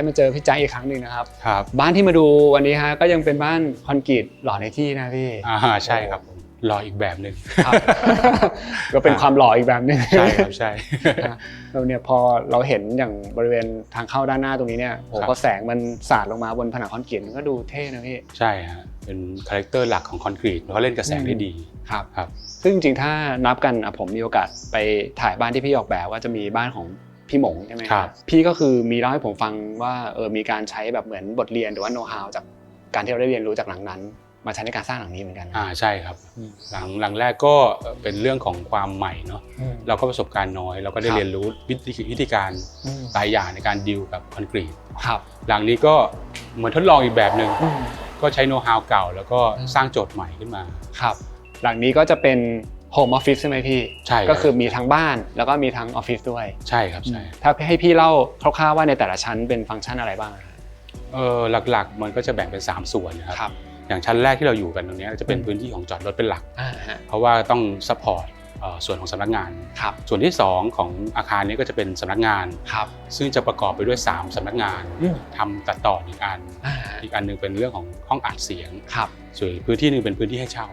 ได้มาเจอพี่แจ๊คอีกครั้งหนึ่งนะครับครับบ้านที่มาดูวันนี้ฮะก็ยังเป็นบ้านคอนกรีตหล่อในที่นะพี่ใช่ครับหล่ออีกแบบนึงก็เป็นความหล่ออีกแบบนึงใช่ครับใช่แล้วเนี่ยพอเราเห็นอย่างบริเวณทางเข้าด้านหน้าตรงนี้เนี่ยโอ้พอแสงมันสาดลงมาบนผนังคอนกรีตมันก็ดูเท่นะพี่ใช่ฮะเป็นคาแรคเตอร์หลักของคอนกรีตเขาเล่นกับแสงได้ดีครับซึ่งจริงๆถ้านับกันผมมีโอกาสไปถ่ายบ้านที่พี่ออกแบบว่าจะมีบ้านของพี่หมงใช่ไหมครับพี่ก็คือมีเล่าให้ผมฟังว่ามีการใช้แบบเหมือนบทเรียนหรือว่าโน้ตฮาวจากการที่เราได้เรียนรู้จากหลังนั้นมาใช้ในการสร้างหลังนี้เหมือนกันใช่ครับหลังแรกก็เป็นเรื่องของความใหม่เนาะเราก็ประสบการณ์น้อยเราก็ได้เรียนรู้วิธีการหลายอย่างในการดีลกับคอนกรีตหลังนี้ก็เหมือนทดลองอีกแบบนึงก็ใช้โน้ตฮาวเก่าแล้วก็สร้างโจทย์ใหม่ขึ้นมาครับหลังนี้ก็จะเป็นโฮมออฟฟิศใช่ไหมพี่ใช่ก็คือมีทั้งบ้านแล้วก็มีทั้งออฟฟิศด้วยใช่ครับใช่ถ้าให้พี่เล่าคร่าวๆว่าในแต่ละชั้นเป็นฟังก์ชันอะไรบ้างหลักๆมันก็จะแบ่งเป็น3ส่วนนะครับอย่างชั้นแรกที่เราอยู่กันตรงนี้จะเป็นพื้นที่ของจอดรถเป็นหลักเพราะว่าต้องซัพพอร์ตส่วนของสำนักงานส่วนที่2ของอาคารนี้ก็จะเป็นสำนักงานซึ่งจะประกอบไปด้วย3สำนักงานทำตัดต่ออีกอันนึงเป็นเรื่องของห้องอัดเสียงส่วนพื้นที่นึงเป็นพื้นที่ให้เช่า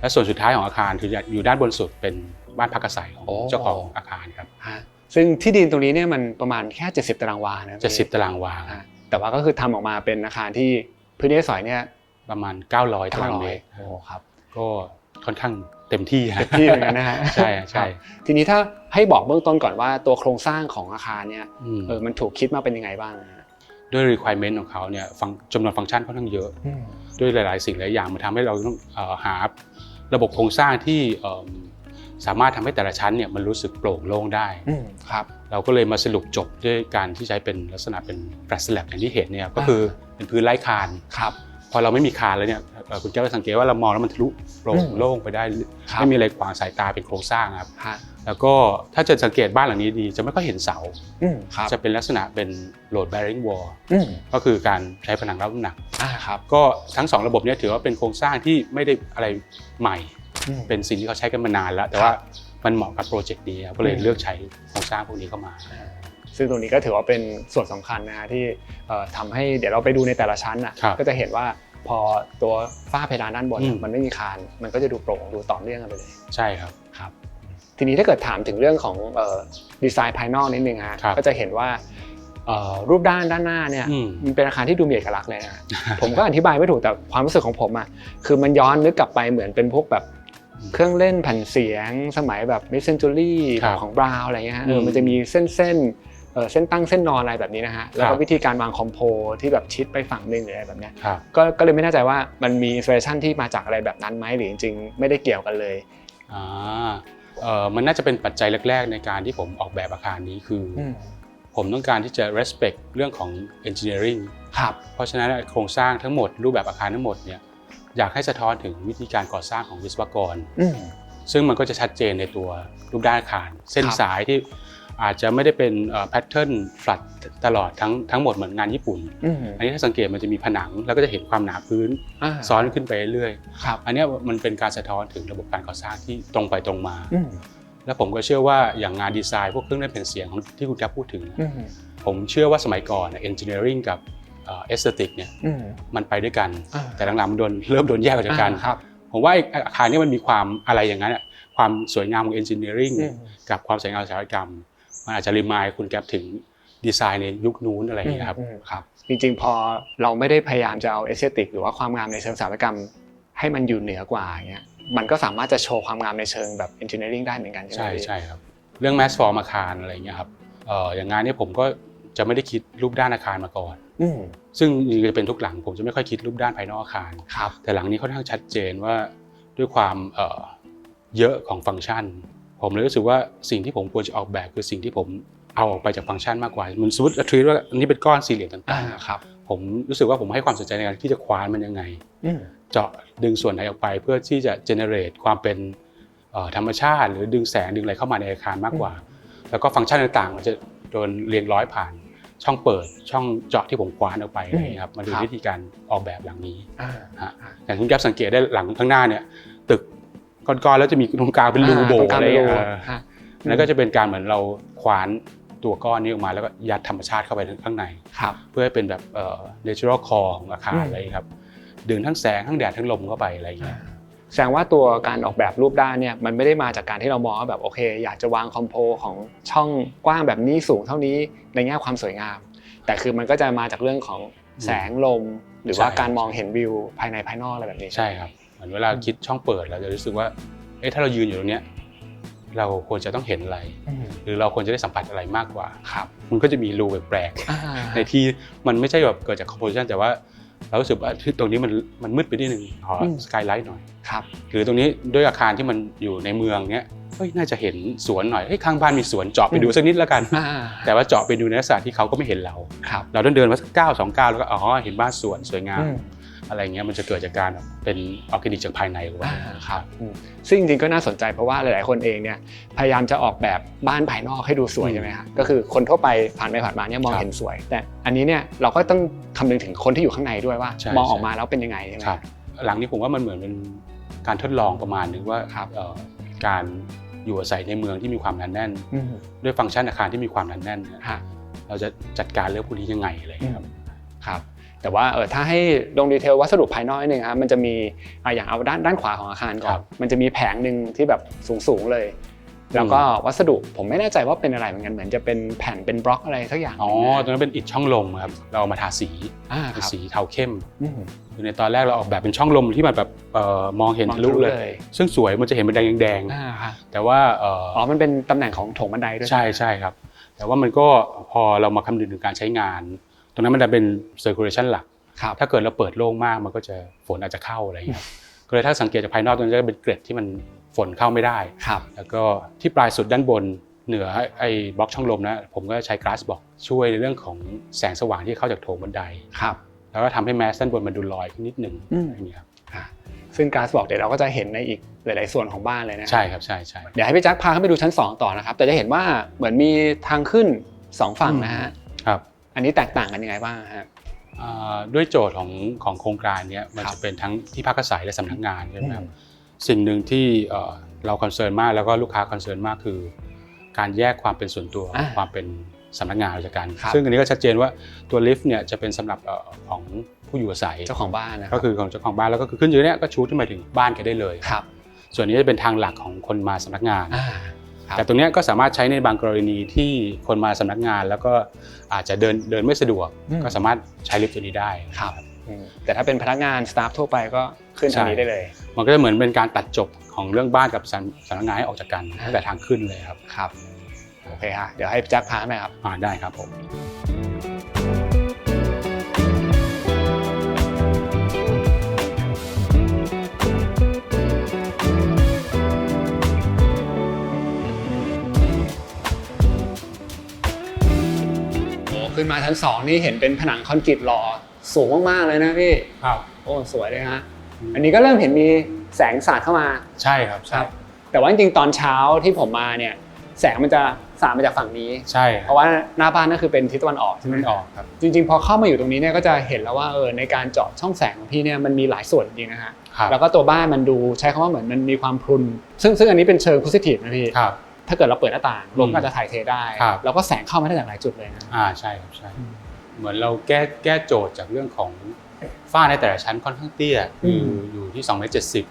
และส่วนสุดท้ายของอาคารคืออยู่ด้านบนสุดเป็นบ้านพักอาศัยของเจ้าของอาคารครับซึ่งที่ดินตรงนี้เนี่ยมันประมาณแค่70 ตารางวานะ70 ตารางวาแต่ว่าก็คือทำออกมาเป็นอาคารที่พื้นที่สอยเนี่ยประมาณ900 ตารางเมตรครับก็ค่อนข้างเต็มที่เหมือนกันนะฮะใช่ทีนี้ถ้าให้บอกเบื้องต้นก่อนว่าตัวโครงสร้างของอาคารเนี่ยมันถูกคิดมาเป็นยังไงบ้างด้วย requirement ของเขาเนี่ยจำนวนฟังก์ชันค่อนข้างเยอะด้วยหลายๆสิ่งหลายอย่างมันทำให้เราต้องหาระบบโครงสร้างที่สามารถทำให้แต่ละชั้นเนี่ยมันรู้สึกโปร่งโล่งได้เราก็เลยมาสรุปจบด้วยการที่ใช้เป็นลักษณะเป็น flat slab อย่างที่เห็นเนี่ยก็คือเป็นพื้นไร้คานพอเราไม่มีคานแล้วเนี่ยคุณแก้วสังเกตว่าเรามองแล้วมันทะลุโปร่งโล่งไปได้ไม่มีอะไรขวางสายตาเป็นโครงสร้างครับแล้วก็ถ้าจะสังเกตบ้านหลังนี้ดีจะไม่ค่อยเห็นเสาจะเป็นลักษณะเป็น load bearing wall ก็คือการใช้ผนังรับน้ำหนักก็ทั้ง2ระบบนี้ถือว่าเป็นโครงสร้างที่ไม่ได้อะไรใหม่เป็นสิ่งที่เขาใช้กันมานานแล้วแต่ว่ามันเหมาะกับโปรเจกต์นี้ก็เลยเลือกใช้โครงสร้างพวกนี้เข้ามาซึ่งตรงนี้ก็ถือว่าเป็นส่วนสำคัญนะฮะที่ทำให้เดี๋ยวเราไปดูในแต่ละชั้นก็จะเห็นว่าพอตัวฝ้าเพดานด้านบนมันไม่มีคานมันก็จะดูโปร่งดูต่อเนื่องกันไปเลยใช่ครับทีนี้ถ้าเกิดถามถึงเรื่องของดีไซน์ภายนอกนิดนึงฮะก็จะเห็นว่ารูปด้านหน้าเนี่ยมันเป็นอาคารที่ดูมีเอกลักษณ์เลยนะผมก็อธิบายไม่ถูกแต่ความรู้สึกของผมคือมันย้อนนึกกลับไปเหมือนเป็นพวกแบบเครื่องเล่นแผ่นเสียงสมัยแบบมิดเซนจูรี่ของบราวน์อะไรเงี้ยมันจะมีเส้นเส้นตั้งเส้นนอนอะไรแบบนี้นะฮะแล้วก็วิธีการวางคอมโพที่แบบชิดไปฝั่งนึงหรืออะไรแบบนี้ก็เลยไม่แน่ใจว่ามันมีอินสปิเรชันที่มาจากอะไรแบบนั้นไหมหรือจริงๆไม่ได้เกี่ยวกันเลยมันน่าจะเป็นปัจจัยแรกๆในการที่ผมออกแบบอาคารนี้คือผมต้องการที่จะ respect เรื่องของ engineering เพราะฉะนั้นโครงสร้างทั้งหมดรูปแบบอาคารทั้งหมดเนี่ยอยากให้สะท้อนถึงวิธีการก่อสร้างของวิศวกรซึ่งมันก็จะชัดเจนในตัวรูปด้านอาคารเส้นสายที่อาจจะไม่ได้เป็นแพทเทิร์นฟลัดตลอดทั้งหมดเหมือนงานญี่ปุ่นอันนี้ถ้าสังเกตมันจะมีผนังแล้วก็จะเห็นความหนาพื้นซ้อนขึ้นไปเรื่อยๆอันนี้มันเป็นการสะท้อนถึงระบบการก่อสร้างที่ตรงไปตรงมาแล้วผมก็เชื่อว่าอย่างงานดีไซน์พวกเครื่องเล่นแผ่นเสียงของที่คุณแกพูดถึงผมเชื่อว่าสมัยก่อนengineering กับaesthetic เนี่ยมันไปด้วยกันแต่หลังๆมันเริ่มโดนแยกออกจากกันผมว่าอาคารนี้มันมีความอะไรอย่างนั้นความสวยงามของ engineering กับความสวยงามอุตสาหกรรมมันอาจจะรีมายคุณแก๊ปถึงดีไซน์ในยุคนู้นอะไรอย่างเงี้ยครับจริงๆพอเราไม่ได้พยายามจะเอาเอสเธติกหรือว่าความงามในเชิงสถาปัตยกรรมให้มันอยู่เหนือกว่าอย่างเงี้ยมันก็สามารถจะโชว์ความงามในเชิงแบบเอนจิเนียริ่งได้เหมือนกันใช่ไหมใช่ครับเรื่องแมสฟอร์มอาคารอะไรอย่างเงี้ยครับอย่างงานนี้ผมก็จะไม่ได้คิดรูปด้านอาคารมาก่อนซึ่งจะเป็นทุกหลังผมจะไม่ค่อยคิดรูปด้านภายนอกอาคารแต่หลังนี้ค่อนข้างชัดเจนว่าด้วยความเยอะของฟังก์ชันผมเลยรู้สึกว่าสิ่งที่ผมควรจะออกแบบคือสิ่งที่ผมเอาออกไปจากฟังก์ชันมากกว่ามันสมมติทรีตว่าอันนี้เป็นก้อนสี่เหลี่ยมต่างๆผมรู้สึกว่าผมให้ความสนใจในการที่จะคว้านมันยังไงเจาะดึงส่วนไหนออกไปเพื่อที่จะเจเนเรตความเป็นธรรมชาติหรือดึงแสงดึงอะไรเข้ามาในอาคารมากกว่าแล้วก็ฟังก์ชันต่างๆมันจะโดนเรียงร้อยผ่านช่องเปิดช่องเจาะที่ผมคว้านออกไปนะครับมาดูวิธีการออกแบบหลังนี้อย่างคุณแก๊ปสังเกตได้หลังข้างหน้าเนี่ยตึกก้อนๆแล้วจะมีตรงกลางเป็นรูโบอะไรแล้วก็จะเป็นการเหมือนเราขวาน ตัวก้อนนี้ออกมาแล้วก็ยัดธรรมชาติเข้าไปข้างในเพื่อให้เป็นแบบnatural core ของอาคารอะไรครับดึงทั้งแสงทั้งแดดทั้งลมเข้าไปอะไรอย่างเงี้ยแสดงว่าตัวการออกแบบรูปด้านเนี่ยมันไม่ได้มาจากการที่เรามองว่าแบบโอเคอยากจะวางคอมโพของช่องกว้างแบบนี้สูงเท่านี้ในแง่ความสวยงามแต่คือมันก็จะมาจากเรื่องของแสงลมหรือว่าการมองเห็นวิวภายในภายนอกอะไรแบบนี้ใช่ครับเหมือนเวลาคิดช่องเปิดเราจะรู้สึกว่าถ้าเรายืนอยู่ตรงเนี้ยเราควรจะต้องเห็นอะไรหรือเราควรจะได้สัมผัสอะไรมากกว่ามันก็จะมีรูแปลกๆในที่มันไม่ใช่แบบเกิดจากคอมโพสิชันแต่ว่าเรารู้สึกว่าตรงนี้มันมืดไปนิดนึงขอสกายไลท์หน่อยหรือตรงนี้ด้วยอาคารที่มันอยู่ในเมืองเนี้ยน่าจะเห็นสวนหน่อยข้างบ้านมีสวนเจาะไปดูสักนิดแล้วกันแต่ว่าเจาะไปดูในลักษณะที่เขาก็ไม่เห็นเราต้องเดินมาสักก้าว2 ก้าวแล้วก็เห็นบ้านสวนสวยงามอะไรเงี้ยมันจะเกิดจากการเป็นออร์แกนิกจากภายในหรือว่าครับซึ่งจริงๆก็น่าสนใจเพราะว่าหลายๆคนเองเนี่ยพยายามจะออกแบบบ้านภายนอกให้ดูสวยใช่ไหมครับก็คือคนทั่วไปผ่านไปผ่านมาเนี่ยมองเห็นสวยแต่อันนี้เนี่ยเราก็ต้องคำนึงถึงคนที่อยู่ข้างในด้วยว่ามองออกมาแล้วเป็นยังไงใช่ไหมหลังนี้ผมว่ามันเหมือนเป็นการทดลองประมาณนึงว่าการอยู่อาศัยในเมืองที่มีความหนาแน่นด้วยฟังก์ชันอาคารที่มีความหนาแน่นเราจะจัดการเรื่องพวกนี้ยังไงอะไรครับแต่ว่าถ้าให้ลงดีเทลวัสดุภายนอกนิดนึงครับมันจะมีอย่างเอาด้านขวาของอาคารก่อนมันจะมีแผงนึงที่แบบสูงเลยแล้วก็วัสดุผมไม่แน่ใจว่าเป็นอะไรเหมือนกันเหมือนจะเป็นแผ่นเป็นบล็อกอะไรสักอย่างตรงนั้นเป็นอิฐช่องลมครับเราเอามาทาสีเป็นสีเทาเข้มคือในตอนแรกเราออกแบบเป็นช่องลมที่มันแบบมองเห็นทะลุเลยซึ่งสวยมันจะเห็นเป็นแดงแต่ว่ามันเป็นตำแหน่งของโถงบันไดด้วยใช่ครับแต่ว่ามันก็พอเรามาคำนึงถึงการใช้งานตรงนั้นมันจะเป็น circulation หลักถ้าเกิดเราเปิดโล่งมากมันก็จะฝนอาจจะเข้าอะไรอย่างเงี้ยก็เลยถ้าสังเกตจากภายนอกตรงนี้จะเป็นเกล็ดที่มันฝนเข้าไม่ได้แล้วก็ที่ปลายสุดด้านบนเหนือไอ้บล็อกช่องลมนะผมก็ใช้ glass box ช่วยในเรื่องของแสงสว่างที่เข้าจากโถงบันไดแล้วก็ทำให้แมสด้านบนมันดูลอยขึ้นนิดนึงอย่างนี้ครับซึ่ง glass box เดี๋ยวเราก็จะเห็นในอีกหลายๆส่วนของบ้านเลยนะใช่ครับใช่เดี๋ยวให้พี่แจ็คพาขึ้นไปดูชั้น2ต่อนะครับแต่จะเห็นว่าเหมือนมีทางขึ้น2ฝั่งนะฮะอันนี้แตกต่างกันยังไงบ้างฮะด้วยโจทย์ของโครงการนี้มันจะเป็นทั้งที่พักอาศัยและสำนักงานใช่ไหมครับสิ่งหนึ่งที่เราคอนเซิร์นมากแล้วก็ลูกค้าคอนเซิร์นมากคือการแยกความเป็นส่วนตัวความเป็นสำนักงานจากกันซึ่งอันนี้ก็ชัดเจนว่าตัวลิฟต์เนี่ยจะเป็นสำหรับของผู้อยู่อาศัยเจ้าของบ้านนะก็คือของเจ้าของบ้านแล้วก็คือขึ้นอยู่เนี่ยก็ชูดขึ้นมาถึงบ้านแกได้เลยส่วนนี้จะเป็นทางหลักของคนมาสำนักงานแต่ตรงนี้ก็สามารถใช้ในบางกรณีที่คนมาสำนักงานแล้วก็อาจจะเดินไม่สะดวกก็สามารถใช้ลิฟต์ตัวนี้ได้ครับแต่ถ้าเป็นพนักงานสตาฟทั่วไปก็ขึ้นทางนี้ได้เลยมันก็จะเหมือนเป็นการตัดจบของเรื่องบ้านกับสำนักงานให้ออกจากกันตั้งแต่ทางขึ้นเลยครับโอเคฮะเดี๋ยวให้แจ็คพาไหมครับได้ครับผมขึ้นมาชั้น2นี่เห็นเป็นผนังคอนกรีตหล่อสูงมากๆเลยนะพี่ครับโอ้สวยเลยฮะอันนี้ก็เริ่มเห็นมีแสงสาดเข้ามาใช่ครับใช่แต่ว่าจริงๆตอนเช้าที่ผมมาเนี่ยแสงมันจะสาดมาจากฝั่งนี้ใช่เพราะว่าหน้าบ้านนั่นคือเป็นทิศตะวันออกใช่ไหมครับจริงๆพอเข้ามาอยู่ตรงนี้เนี่ยก็จะเห็นแล้วว่าในการเจาะช่องแสงของพี่เนี่ยมันมีหลายส่วนจริงนะฮะแล้วก็ตัวบ้านมันดูใช้คำว่าเหมือนมันมีความพรุนซึ่งอันนี้เป็นเชิง positive นะพี่ถ้าเกิดเราเปิดหน้าต่างลมก็จะถ่ายเทได้แล้วก็แสงเข้ามาได้จากหลายจุดเลยนะใช่ครับใช่เหมือนเราแก้โจทย์จากเรื่องของฝ้าในแต่ละชั้นค่อนข้างเตี้ยอยู่ที่2.70 เมตร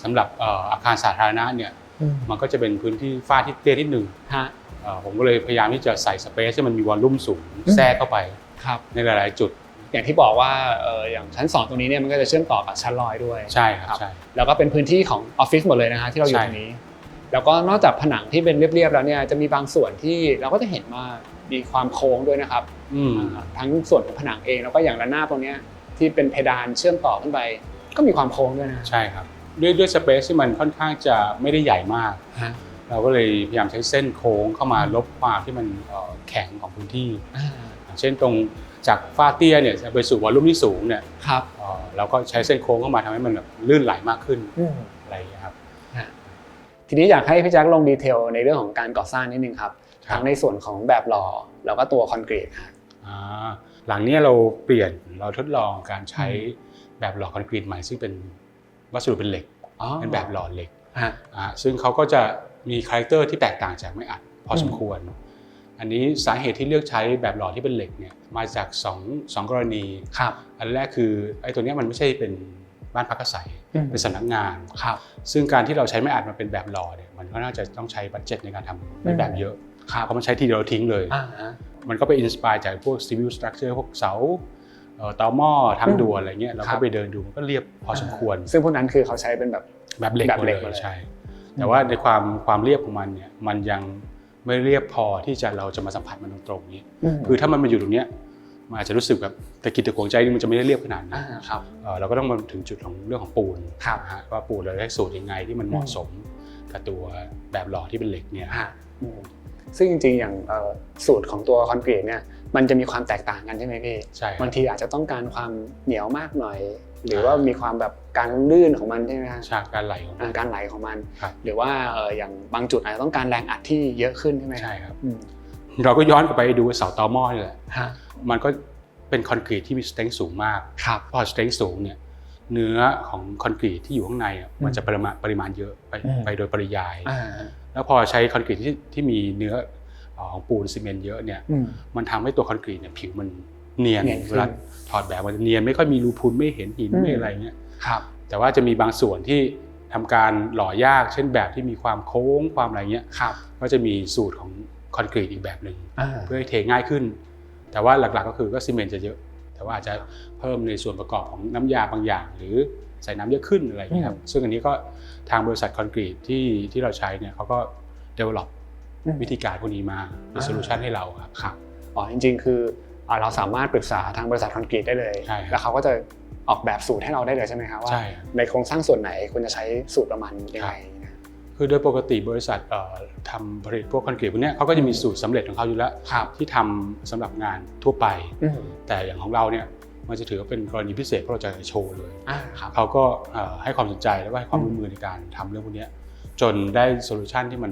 สำหรับอาคารสาธารณะเนี่ยมันก็จะเป็นพื้นที่ฝ้าที่เตี้ยนิดนึงผมก็เลยพยายามที่จะใส่สเปซที่มันมีวอลลุ่มสูงแทรกเข้าไปในหลายๆจุดอย่างที่บอกว่าอย่างชั้น2ตรงนี้เนี่ยมันก็จะเชื่อมต่อกับชั้นลอยด้วยใช่ครับใช่แล้วก็เป็นพื้นที่ของออฟฟิศหมดเลยนะฮะที่เราอยู่ตรงนี้แล้วก็นอกจากผนังที่เป็นเรียบๆแล้วเนี่ยจะมีบางส่วนที่เราก็จะเห็นว่ามีความโค้งด้วยนะครับทั้งส่วนของผนังเองแล้วก็อย่างด้านหน้าตรงนี้ที่เป็นเพดานเชื่อมต่อขึ้นไปก็มีความโค้งด้วยนะใช่ครับด้วยสเปซที่มันค่อนข้างจะไม่ได้ใหญ่มากเราก็เลยพยายามใช้เส้นโค้งเข้ามาลบความที่มันแข็งของพื้นที่เช่นตรงจากฝ้าเตี้ยเนี่ยไปสู่วอลลุ่มที่สูงเนี่ยเราก็ใช้เส้นโค้งเข้ามาทำให้มันแบบลื่นไหลมากขึ้นอะไรอย่างเงี้ยครับทีนี้อยากให้พี่แจ็คลงดีเทลในเรื่องของการก่อสร้างนิดนึงครับทั้งในส่วนของแบบหล่อแล้วก็ตัวคอนกรีตครับหลังนี้เราทดลองการใช้แบบหล่อคอนกรีตใหม่ซึ่งเป็นวัสดุเป็นเหล็กเป็นแบบหล่อเหล็กซึ่งเขาก็จะมีคาแรคเตอร์ที่แตกต่างจากไม้อัดพอสมควร อันนี้สาเหตุที่เลือกใช้แบบหล่อที่เป็นเหล็กเนี่ยมาจาก2กรณีอันแรกคือไอ้ตัวนี้มันไม่ใช่เป็นบ้านพักอาศัยเป็นสำนักงานซึ่งการที่เราใช้ไม้อัดมาเป็นแบบหล่อเนี่ยมันก็น่าจะต้องใช้บัดเจ็ตในการทำเป็นแบบเยอะเพราะมันใช้ทีเดียวทิ้งเลยมันก็ไปอินสปายจากพวก civil structure พวกเสาตอหม้อทางด่วนอะไรเงี้ยเราก็ไปเดินดูมันก็เรียบพอสมควรซึ่งพวกนั้นคือเขาใช้เป็นแบบเหล็กหมดเลยใช่แต่ว่าในความเรียบของมันเนี่ยมันยังไม่เรียบพอที่เราจะมาสัมผัสมันตรงๆนี้คือถ้ามันมาอยู่ตรงเนี้ยมันอาจจะรู้สึกแบบตะกิดตะขวงใจมันจะไม่ได้เรียบขนาดนั้นเราก็ต้องมาถึงจุดของเรื่องของปูนว่าปูนเราได้สูตรยังไงที่มันเหมาะสมกับตัวแบบหล่อที่เป็นเหล็กเนี่ยซึ่งจริงๆอย่างสูตรของตัวคอนกรีตเนี่ยมันจะมีความแตกต่างกันใช่ไหมพี่ใช่บางทีอาจจะต้องการความเหนียวมากหน่อยหรือว่ามีความแบบการลื่นของมันใช่ไหมครับการไหลของมันหรือว่าอย่างบางจุดอาจจะต้องการแรงอัดที่เยอะขึ้นใช่ไหมใช่ครับเราก็ย้อนกลับไปดูเสาตอหม้อนี่แหละมันก็เป็นคอนกรีตที่มีสเตรนท์สูงมากพอสเตรนท์สูงเนี่ยเนื้อของคอนกรีตที่อยู่ข้างในมันจะปริมาณเยอะไปโดยปริยายแล้วพอใช้คอนกรีตที่มีเนื้อของปูนซีเมนต์เยอะเนี่ยมันทำให้ตัวคอนกรีตเนี่ยผิวมันเนียนเวลาถอดแบบมันเนียนไม่ค่อยมีรูพุนไม่เห็นหินไม่อะไรเงี้ยแต่ว่าจะมีบางส่วนที่ทำการหล่อยากเช่นแบบที่มีความโค้งความอะไรเงี้ยก็จะมีสูตรของคอนกรีตอีกแบบหนึ่งเพื่อให้เทง่ายขึ้นแต่ว่าหลักๆก็คือก็ซีเมนต์จะเยอะแต่ว่าอาจจะเพิ่มในส่วนประกอบของน้ำยาบางอย่างหรือใส่น้ำเยอะขึ้นอะไรอย่างนี้ครับซึ่งอันนี้ก็ทางบริษัทคอนกรีตที่เราใช้เนี่ยเขาก็ develop วิธีการพวกนี้มาเป็นโซลูชันให้เราครับจริงๆคือเราสามารถปรึกษาทางบริษัทคอนกรีตได้เลยแล้วเขาก็จะออกแบบสูตรให้เราได้เลยใช่ไหมครับว่าในโครงสร้างส่วนไหนควรจะใช้สูตรประมาณยังไงคือโดยปกติบริษัททำผลิตพวกคอนกรีตพวกนี้เขาก็จะมีสูตรสำเร็จของเขาอยู่แล้วที่ทำสำหรับงานทั่วไปแต่อย่างของเราเนี่ยมันจะถือว่าเป็นกรณีพิเศษเพราะเราจะโชว์เลยเขาก็ให้ความสนใจและให้ความร่วมมือในการทำเรื่องพวกนี้จนได้โซลูชันที่มั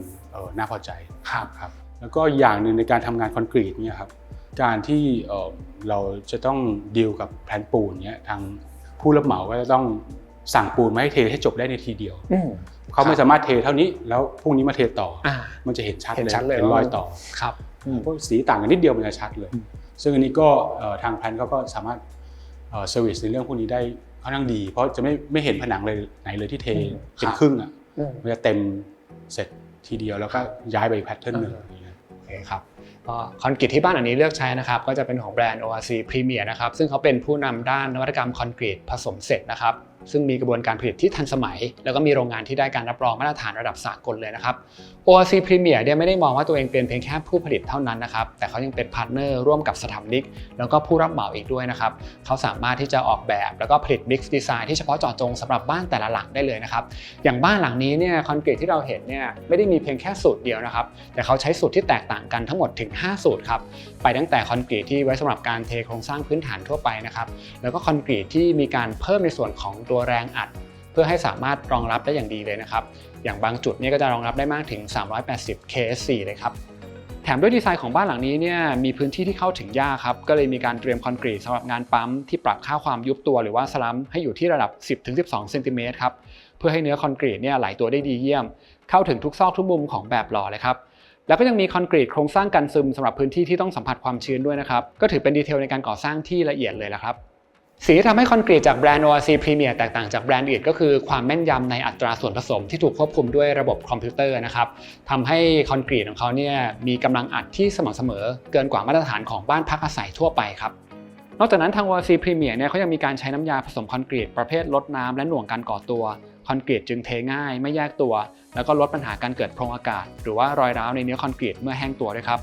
นน่าพอใจครับแล้วก็อย่างหนึ่งในการทำงานคอนกรีตเนี่ยครับการที่เราจะต้องดีลกับแผนปูนเนี่ยทางผู้รับเหมาก็จะต้องสั่งปูนมาให้เทให้จบได้ในทีเดียวเขาไม่สามารถเทเท่านี้แล้วพรุ่งนี้มาเทต่อมันจะเห็นชัดเลยเป็นรอยต่อพวกสีต่างกันนิดเดียวมันจะชัดเลยซึ่งอันนี้ก็ทางแพลนก็สามารถเซอร์วิสในเรื่องพวกนี้ได้ค่อนข้างดีเพราะจะไม่เห็นผนังเลยไหนเลยที่เทเป็นครึ่งอ่ะมันจะเต็มเสร็จทีเดียวแล้วก็ย้ายไปแพทเทิร์นหนึ่งโอเคครับคอนกรีตที่บ้านอันนี้เลือกใช้นะครับก็จะเป็นของแบรนด์ ORC Premier นะครับซึ่งเขาเป็นผู้นำด้านนวัตกรรมคอนกรีตผสมเสร็จนะครับซึ่งมีกระบวนการผลิตที่ทันสมัยแล้วก็มีโรงงานที่ได้การรับรองมาตรฐานระดับสากลเลยนะครับ ORC Premier เนี่ยไม่ได้มองว่าตัวเองเป็นเพียงแค่ผู้ผลิตเท่านั้นนะครับแต่เขายังเป็นพาร์ทเนอร์ร่วมกับสถาปนิกแล้วก็ผู้รับเหมาอีกด้วยนะครับเขาสามารถที่จะออกแบบแล้วก็ผลิต Mix Design ที่เฉพาะเจาะจงสำหรับบ้านแต่ละหลังได้เลยนะครับอย่างบ้านหลังนี้เนี่ยคอนกรีตที่เราเห็นเนี่ยไม่ได้มีเพียงแค่สูตรเดียวนะครับแต่เขาใช้สูตรที่แตกต่างกันทั้งหมดถึง5สูตรครับไปตั้งแต่คอนกรีตที่ไว้สำหรับการเทโครงสร้างพื้นฐานทั่วไปนะครับแล้วก็คอนกรีตที่มีการเพิ่มในส่วนของตัวแรงอัดเพื่อให้สามารถรองรับได้อย่างดีเลยนะครับอย่างบางจุดนี่ก็จะรองรับได้มากถึง380 KSC เลยครับแถมด้วยดีไซน์ของบ้านหลังนี้เนี่ยมีพื้นที่ที่เข้าถึงยากครับก็เลยมีการเตรียมคอนกรีตสำหรับงานปั๊มที่ปรับค่าความยุบตัวหรือว่าสลัมให้อยู่ที่ระดับ 10-12 เซนติเมตรครับเพื่อให้เนื้อคอนกรีตเนี่ยไหลตัวได้ดีเยี่ยมเข้าถึงทุกซอกทุกมุมของแบบหล่อเลยครับแล้วก็ยังมีคอนกรีตโครงสร้างกันซึมสำหรับพื้นที่ที่ต้องสัมผัสความชื้นด้วยนะครับก็ถือเป็นดีเทลในการก่อสร้างที่ละเอียดเลยละครับสิ่งที่ทำให้คอนกรีตจากแบรนด์ ORC Premier แตกต่างจากแบรนด์อื่นก็คือความแม่นยำในอัตราส่วนผสมที่ถูกควบคุมด้วยระบบคอมพิวเตอร์นะครับทำให้คอนกรีตของเขาเนี่ยมีกำลังอัดที่สม่ำเสมอเกินกว่ามาตรฐานของบ้านพักอาศัยทั่วไปครับนอกจากนั้นทาง ORC Premier เนี่ยเขายังมีการใช้น้ำยาผสมคอนกรีตประเภทลดน้ำและหน่วงการก่อตัวคอนกรีตจึงเทง่ายไม่แยกตัวแล้วก็ลดปัญหาการเกิดโพรงอากาศหรือว่ารอยร้าวในเนื้อคอนกรีตเมื่อแห้งตัวด้วยครับ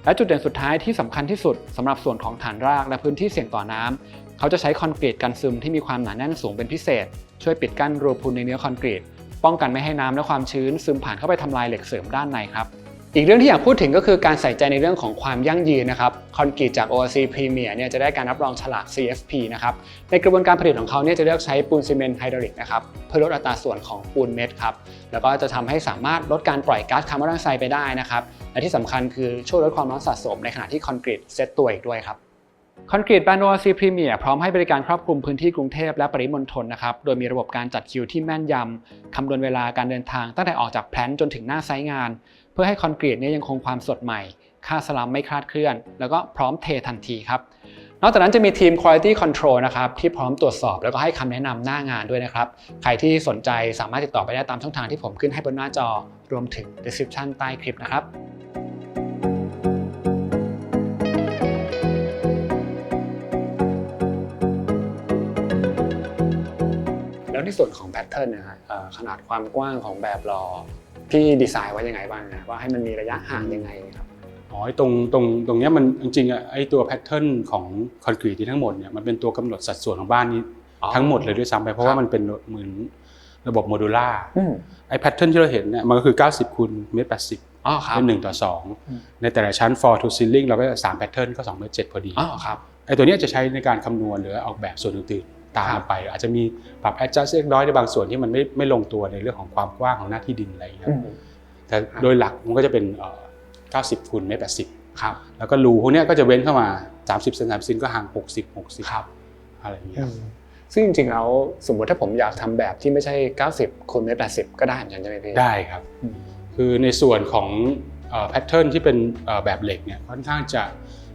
และจุดเด่นสุดท้ายที่สำคัญที่สุดสำหรับส่วนของฐานรากและพื้นที่เสี่ยงต่อน้ำเขาจะใช้คอนกรีตกันซึมที่มีความหนาแน่นสูงเป็นพิเศษช่วยปิดกั้นรูพุนในเนื้อคอนกรีตป้องกันไม่ให้น้ำและความชื้นซึมผ่านเข้าไปทำลายเหล็กเสริมด้านในครับอีกเรื่องที่อยากพูดถึงก็คือการใส่ใจในเรื่องของความยั่งยืนนะครับคอนกรีตจาก ORC Premier เนี่ยจะได้การรับรองฉลาก CFP นะครับในกระบวนการผลิตของเขาเนี่ยจะเลือกใช้ปูนซีเมนต์ไฮดรอลิกนะครับเพื่อลดอัตราส่วนของปูนเม็ดครับแล้วก็จะทำให้สามารถลดการปล่อยก๊าซคาร์บอนไดออกไซด์ไปได้นะครับและที่สำคัญคือช่วยลดความร้อนสะสมในขณะที่คอนกรีตเซตตัวอีกด้วยครับคอนกรีตแบรนด์ ORC Premier พร้อมให้บริการครอบคลุมพื้นที่กรุงเทพและปริมณฑลนะครับโดยมีระบบการจัดคิวที่แม่นยำคำนวณเวลาการเดินทางตั้งแต่ออกจากแพลนจนถึงหน้าไซต์งานเพื่อให้คอนกรีตเนี่ยยังคงความสดใหม่ ค่าสลัมไม่คลาดเคลื่อนแล้วก็พร้อมเททันทีครับนอกจากนั้นจะมีทีม Quality Control นะครับที่พร้อมตรวจสอบแล้วก็ให้คำแนะนำหน้างานด้วยนะครับใครที่สนใจสามารถติดต่อไปได้ตามช่องทางที่ผมขึ้นให้บนหน้าจอรวมถึง description ใต้คลิปนะครับแล้วในส่วนของแพทเทิร์นนะครับขนาดความกว้างของแบบรอพี่ดีไซน์ไว้ยังไงบ้างนะว่าให้มันมีระยะห่างยังไงครับตรงเนี้ยมันจริงๆไอ้ตัวแพทเทิร์นของคอนกรีตที่ทั้งหมดเนี่ยมันเป็นตัวกำหนดสัดส่วนของบ้านนี้ทั้งหมดเลยด้วยซ้ำไปเพราะว่ามันเป็นเหมือนระบบโมดูล่าไอ้แพทเทิร์นที่เราเห็นเนี่ยมันก็คือ90 คูณ1.80 เมตรเป็น1:2ในแต่ละชั้น floor to ceiling เราก็จะ3แพทเทิร์นก็2.7 เมตรพอดีไอ้ตัวนี้จะใช้ในการคำนวณหรือออกแบบส่วนอื่นๆตามไปอาจจะมีปรับ adjust เล็กน้อยในบางส่วนที่มันไม่ลงตัวในเรื่องของความกว้างของหน้าที่ดินอะไรอย่างเงี้ยแต่โดยหลักมันก็จะเป็น90 คูณ1.80 เมตรครับแล้วก็รูพวกนี้ก็จะเว้นเข้ามา30 เซน30 เซนก็ห่าง60ครับอะไรอย่างเงี้ยซึ่งจริงๆแล้วสมมติถ้าผมอยากทำแบบที่ไม่ใช่90 คูณ 1.80 เมตรก็ได้เหมือนกันใช่ไหมพี่ได้ครับคือในส่วนของแพทเทิร์นที่เป็นแบบเหล็กเนี่ยค่อนข้างจะ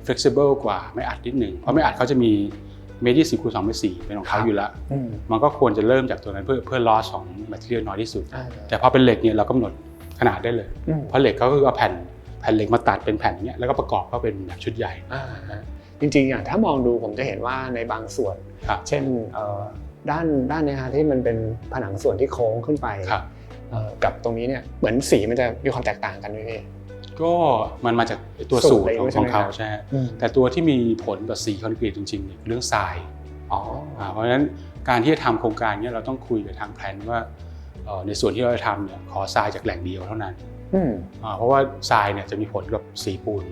flexible กว่าไม้อัดนิดหนึ่งเพราะไม้อัดเขาจะมีเมตร20 คูณ 2.4 เมตรเป็นของเขาอยู่แล้วมันก็ควรจะเริ่มจากตัวนั้นเพื่อ loss ของ material น้อยที่สุดแต่พอเป็นเหล็กเนี่ยเรากำหนดขนาดได้เลยเพราะเหล็กเขาคือเอาแผ่นเหล็กมาตัดเป็นแผ่นเนี้ยแล้วก็ประกอบก็เป็นแบบชุดใหญ่จริงๆอย่างถ้ามองดูผมจะเห็นว่าในบางส่วนเช่นด้านนี้ฮะที่มันเป็นผนังส่วนที่โค้งขึ้นไปกับตรงนี้เนี่ยเหมือนสีมันจะมีความแตกต่างกันด้วยพี่ก็มันมาจากตัวสูตรของเขาใช่แต่ตัวที่มีผลต่อสีคอนกรีตจริงๆเนี่ยเรื่องทรายเพราะฉะนั้นการที่จะทำโครงการนี้เราต้องคุยกับทางแพลนว่าในส่วนที่เราจะทำเนี่ยขอทรายจากแหล่งเดียวเท่านั้นเพราะว่าทรายเนี่ยจะมีผลกับสีปูน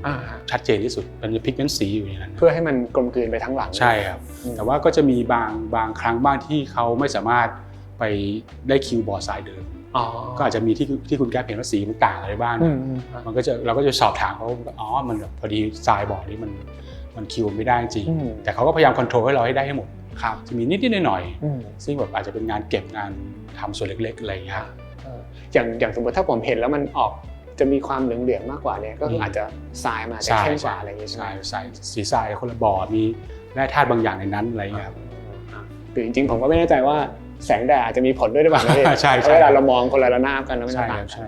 ชัดเจนที่สุดเป็นพิกเมนต์สีอยู่ในนั้นเพื่อให้มันกลมกลืนไปทั้งหลังใช่ครับแต่ว่าก็จะมีบางครั้งบ้างที่เขาไม่สามารถไปได้คิวบอร์ดทรายเดิมก็อาจจะมีที่คุณแก้เห็นว่าสีมันต่างอะไรบ้างมันก็จะเราก็จะสอบถามเขามันพอดีทรายบอร์ดนี้มันคิวไม่ได้จริงแต่เขาก็พยายามคอนโทรลให้เราให้ได้ให้หมดจะมีนิดๆหน่อยๆซึ่งแบบอาจจะเป็นงานเก็บงานทำส่วนเล็กๆอะไรอย่างเงี้ยอย่างสมมติถ้าผมเห็นแล้วมันออกจะมีความเหลืองๆมากกว่าเนี่ยก็คืออาจจะทรายมาจะเข้มกว่าอะไรอย่างเงี้ยใช่ไหมสีทรายคนละบ่อมีแร่ธาตุบางอย่างในนั้นอะไรอย่างเงี้ยหรือจริงๆผมก็ไม่แน่ใจว่าแสงแดดอาจจะมีผลด้วยหรือเปล่าใช่เวลาเรามองคนละระนาบกันแล้วไม่ต่างใช่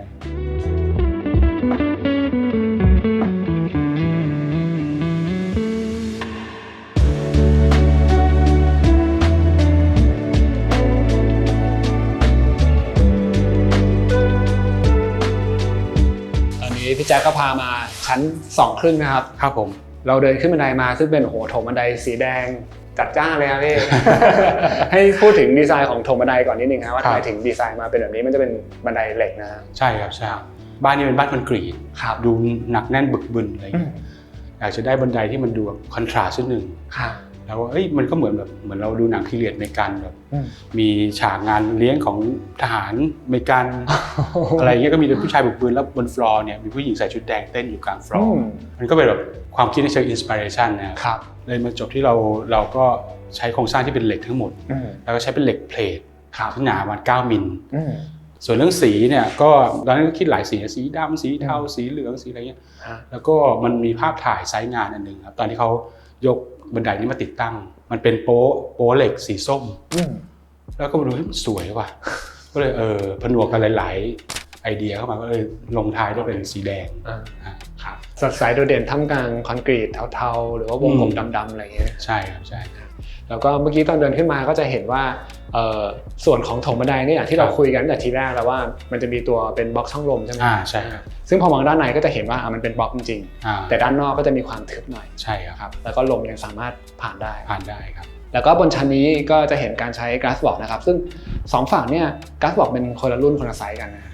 พี่แจ๊คก็พามาชั้น2 ครึ่งนะครับครับผมเราเดินขึ้นบันไดมาซึ่งเป็นโถงบันไดสีแดงจัดจ้านเลยครับพี่ ให้พูดถึงดีไซน์ของโถงบันไดก่อนนิดนึงครับว่าทำไมถึงดีไซน์มาเป็นแบบนี้มันจะเป็นบันไดเหล็กนะใช่ครับใช่บ้านนี้เป็นบ้านคอนกรีตดูหนักแน่นบึกบึนอะไรอยากจะได้บันไดที่มันดูแบบคอนทราสต์นิดนึงแล้วมันก็เหมือนเราดูหนังพีเรียดอเมริกันแบบมีฉากงานเลี้ยงของทหารอเมริกัน อะไรเงี้ยก็มีผู้ชายบุกปืนแล้วบนฟลอร์เนี่ยมีผู้หญิงใส่ชุดแดงเต้นอยู่กลางฟลอร์มันก็เป็นแบบความคิดในเชิงอินสปิเรชันนะครับเลยมาจบที่เราก็ใช้โครงสร้างที่เป็นเหล็กทั้งหมดแล้วก็ใช้เป็นเหล็กเพลทที่หนาประมาณ9 มิลส่วนเรื่องสีเนี่ยก็ตอนนั้นก็คิดหลายสีดำสีเทาสีเหลืองสีอะไรเงี้ยแล้วก็มันมีภาพถ่ายไซต์งานอันนึงครับตอนที่เขายกบันไดนี้มาติดตั้งมันเป็นโป๊เหล็กสีส้มแล้วก็มาดูให้มันสวยว่ะก็เลยผนวกกันหลายๆไอเดียเข้ามาก็เลยลงท้ายด้วยเป็นสีแดงสดใสโดดเด่นท่ามกลางคอนกรีตเทาๆหรือว่าวงกลมดำๆอะไรอย่างเงี้ยใช่ครับใช่แล้วก็เมื่อกี้ตอนเดินขึ้นมาก็จะเห็นว่าส่วนของโถงบันไดนี่อย่างที่เราคุยกันตั้งแต่ทีแรกแล้วว่ามันจะมีตัวเป็นบล็อกช่องลมใช่ไหมใช่ครับซึ่งพอมองด้านในก็จะเห็นว่ามันเป็นบล็อกจริงๆแต่ด้านนอกก็จะมีความทึบหน่อยใช่ครับแล้วก็ลมยังสามารถผ่านได้ครับแล้วก็บนชั้นนี้ก็จะเห็นการใช้ glass block นะครับซึ่ง2ฝั่งเนี่ย glass block เป็นคนละรุ่นคนละไซส์กันนะ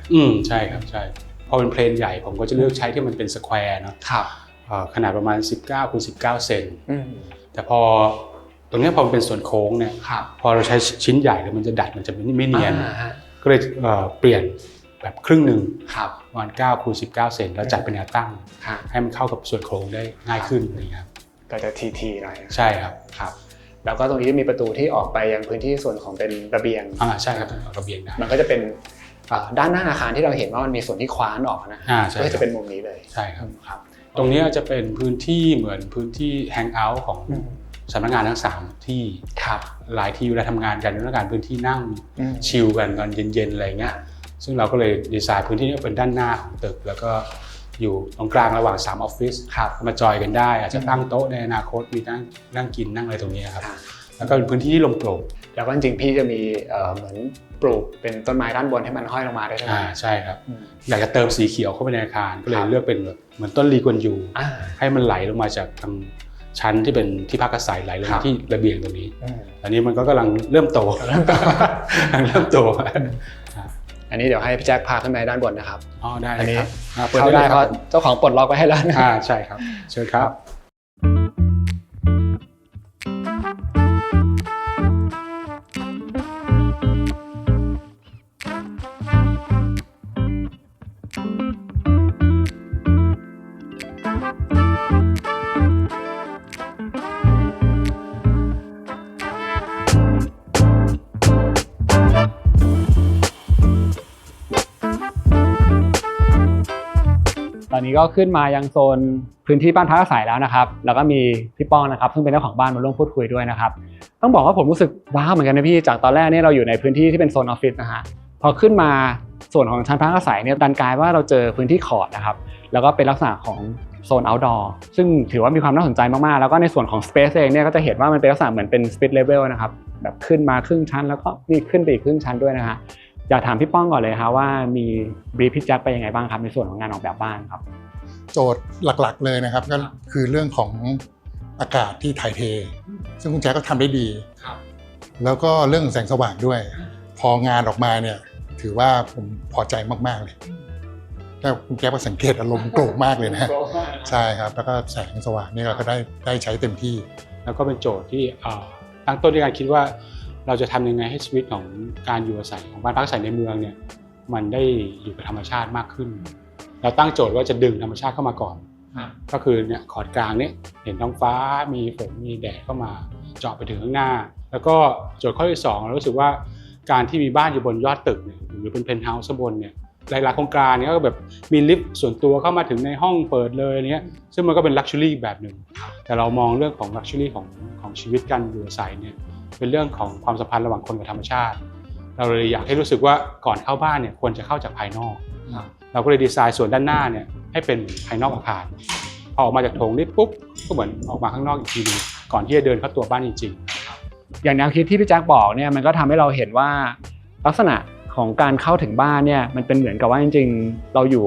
ใช่ครับใช่พอเป็นเพลนใหญ่ผมก็จะเลือกใช้ที่มันเป็นสแควร์เนาะขนาดประมาณ19 คูณ 19 เซนแต่พอตรงนี้พอมันเป็นส่วนโค้งเนี่ยพอเราใช้ชิ้นใหญ่แล้วมันจะดัดมันจะไม่เนียนก็เลยเปลี่ยนแบบครึ่งหนึ่งประมาณ9 คูณ 19 เซนแล้วจัดเป็นแนวตั้งให้มันเข้ากับส่วนโค้งได้ง่ายขึ้นนี่ครับก็จะทีหน่อยใช่ครับแล้วก็ตรงนี้จะมีประตูที่ออกไปยังพื้นที่ส่วนของเป็นระเบียงใช่ครับระเบียงมันก็จะเป็นด้านหน้าอาคารที่เราเห็นว่ามันมีส่วนที่คว้านออกนะก็จะเป็นมุมนี้เลยใช่ครับ ตรงนี้จะเป็นพื้นที่เหมือนพื้นที่แฮงเอาท์ของสำนักงานทั้ง3ที่หลายที่เวลาทำงานกันต้องการพื้นที่นั่งชิลกันตอนเย็นๆอะไรเงี้ยซึ่งเราก็เลยดีไซน์พื้นที่นี้เป็นด้านหน้าของตึกแล้วก็อยู่ตรงกลางระหว่าง3ออฟฟิศมาจอยกันได้อาจจะตั้งโต๊ะในอนาคตมีนั่งกินนั่งอะไรตรงนี้ครับแล้วก็เป็นพื้นที่ที่ลมโปร่งแล้วก็จริงๆพี่จะมีเหมือนปลูกเป็นต้นไม้ด้านบนให้มันห้อยลงมาได้ใช่ไหมใช่ครับอยากจะเติมสีเขียวเข้าไปในอาคารก็เลยเลือกเป็นแบบเหมือนต้นลีกวนยูให้มันไหลลงมาจากทางชั้นที่เป็นที่พักอาศัยไหลลงมาที่ระเบียงตรงนี้อันนี้มันก็กำลังเริ่มโตอันนี้เดี๋ยวให้พี่แจ็คพาขึ้นไปด้านบนนะครับได้อันนี้เข้าได้เพราะเจ้าของปลดล็อกไว้ให้แล้วใช่ครับเชิญครับตอนนี้ก็ขึ้นมายังโซนพื้นที่บ้านพักอาศัยแล้วนะครับแล้วก็มีพี่ป้องนะครับซึ่งเป็นเจ้าของบ้านมาร่วมพูดคุยด้วยนะครับต้องบอกว่าผมรู้สึกว้าวเหมือนกันนะพี่จากตอนแรกเนี่ยเราอยู่ในพื้นที่ที่เป็นโซนออฟฟิศนะฮะพอขึ้นมาส่วนของชั้นพักอาศัยเนี่ยดันกลายว่าเราเจอพื้นที่คอร์ตนะครับแล้วก็เป็นลักษณะของโซน outdoor ซึ่งถือว่ามีความน่าสนใจมากๆแล้วก็ในส่วนของ space เองเนี่ยก็จะเห็นว่ามันเป็นลักษณะเหมือนเป็น split level นะครับแบบขึ้นมาครึ่งชั้นแล้วก็นี่ขึ้นไปอีกครึ่งชั้นด้วยนะฮะอยากถามพี่ป้องก่อนเลยครับว่ามีบรีฟพี่แจ็คไปยังไงบ้างครับในส่วนของงานออกแบบบ้านครับโจทย์หลักๆเลยนะครับก็คือเรื่องของอากาศที่ถ่ายเทซึ่งคุณแจ๊คก็ทำได้ดีแล้วก็เรื่องแสงสว่างด้วยพองานออกมาเนี่ยถือว่าผมพอใจมากๆเลยแต่คุณแจ๊คก็สังเกตอารมณ์โกรธมากเลยนะใช่ครับแล้วก็แสงสว่างนี่เราก็ได้ใช้เต็มที่แล้วก็เป็นโจทย์ที่ตั้งต้นด้วยการคิดว่าเราจะทำยังไงให้ชีวิตของการอยู่อาศัยของบ้านพักอาศัยในเมืองเนี่ยมันได้อยู่กับธรรมชาติมากขึ้นเราตั้งโจทย์ว่าจะดึงธรรมชาติเข้ามาก่อนก็คือเนี่ยขอดกลางนี้เห็นท้องฟ้ามีฝนมีแดดเข้ามาเจาะไปถึงข้างหน้าแล้วก็โจทย์ข้อที่2เรารู้สึกว่าการที่มีบ้านอยู่บนยอดตึกเนี่ยหรือเป็นเพนท์เฮาส์บนเนี่ยหลายๆโครงการเนี่ยก็แบบมีลิฟต์ส่วนตัวเข้ามาถึงในห้องเปิดเลยเนี้ยซึ่งมันก็เป็นลักชัวรี่แบบหนึ่งแต่เรามองเรื่องของลักชัวรี่ของชีวิตการอยู่อาศัยเนี่ยเป็นเรื่องของความสัมพันธ์ระหว่างคนกับธรรมชาติเราเลยอยากให้รู้สึกว่าก่อนเข้าบ้านเนี่ยควรจะเข้าจากภายนอกเราก็เลยดีไซน์ส่วนด้านหน้าเนี่ยให้เป็นภายนอกอาคารพอออกมาจากโถงนี่ปุ๊บก็เหมือนออกมาข้างนอกอีกทีนึงก่อนที่จะเดินเข้าตัวบ้านจริงๆอย่างแนวคิดที่พี่แจ็คบอกเนี่ยมันก็ทำให้เราเห็นว่าลักษณะของการเข้าถึงบ้านเนี่ยมันเป็นเหมือนกับว่าจริงๆเราอยู่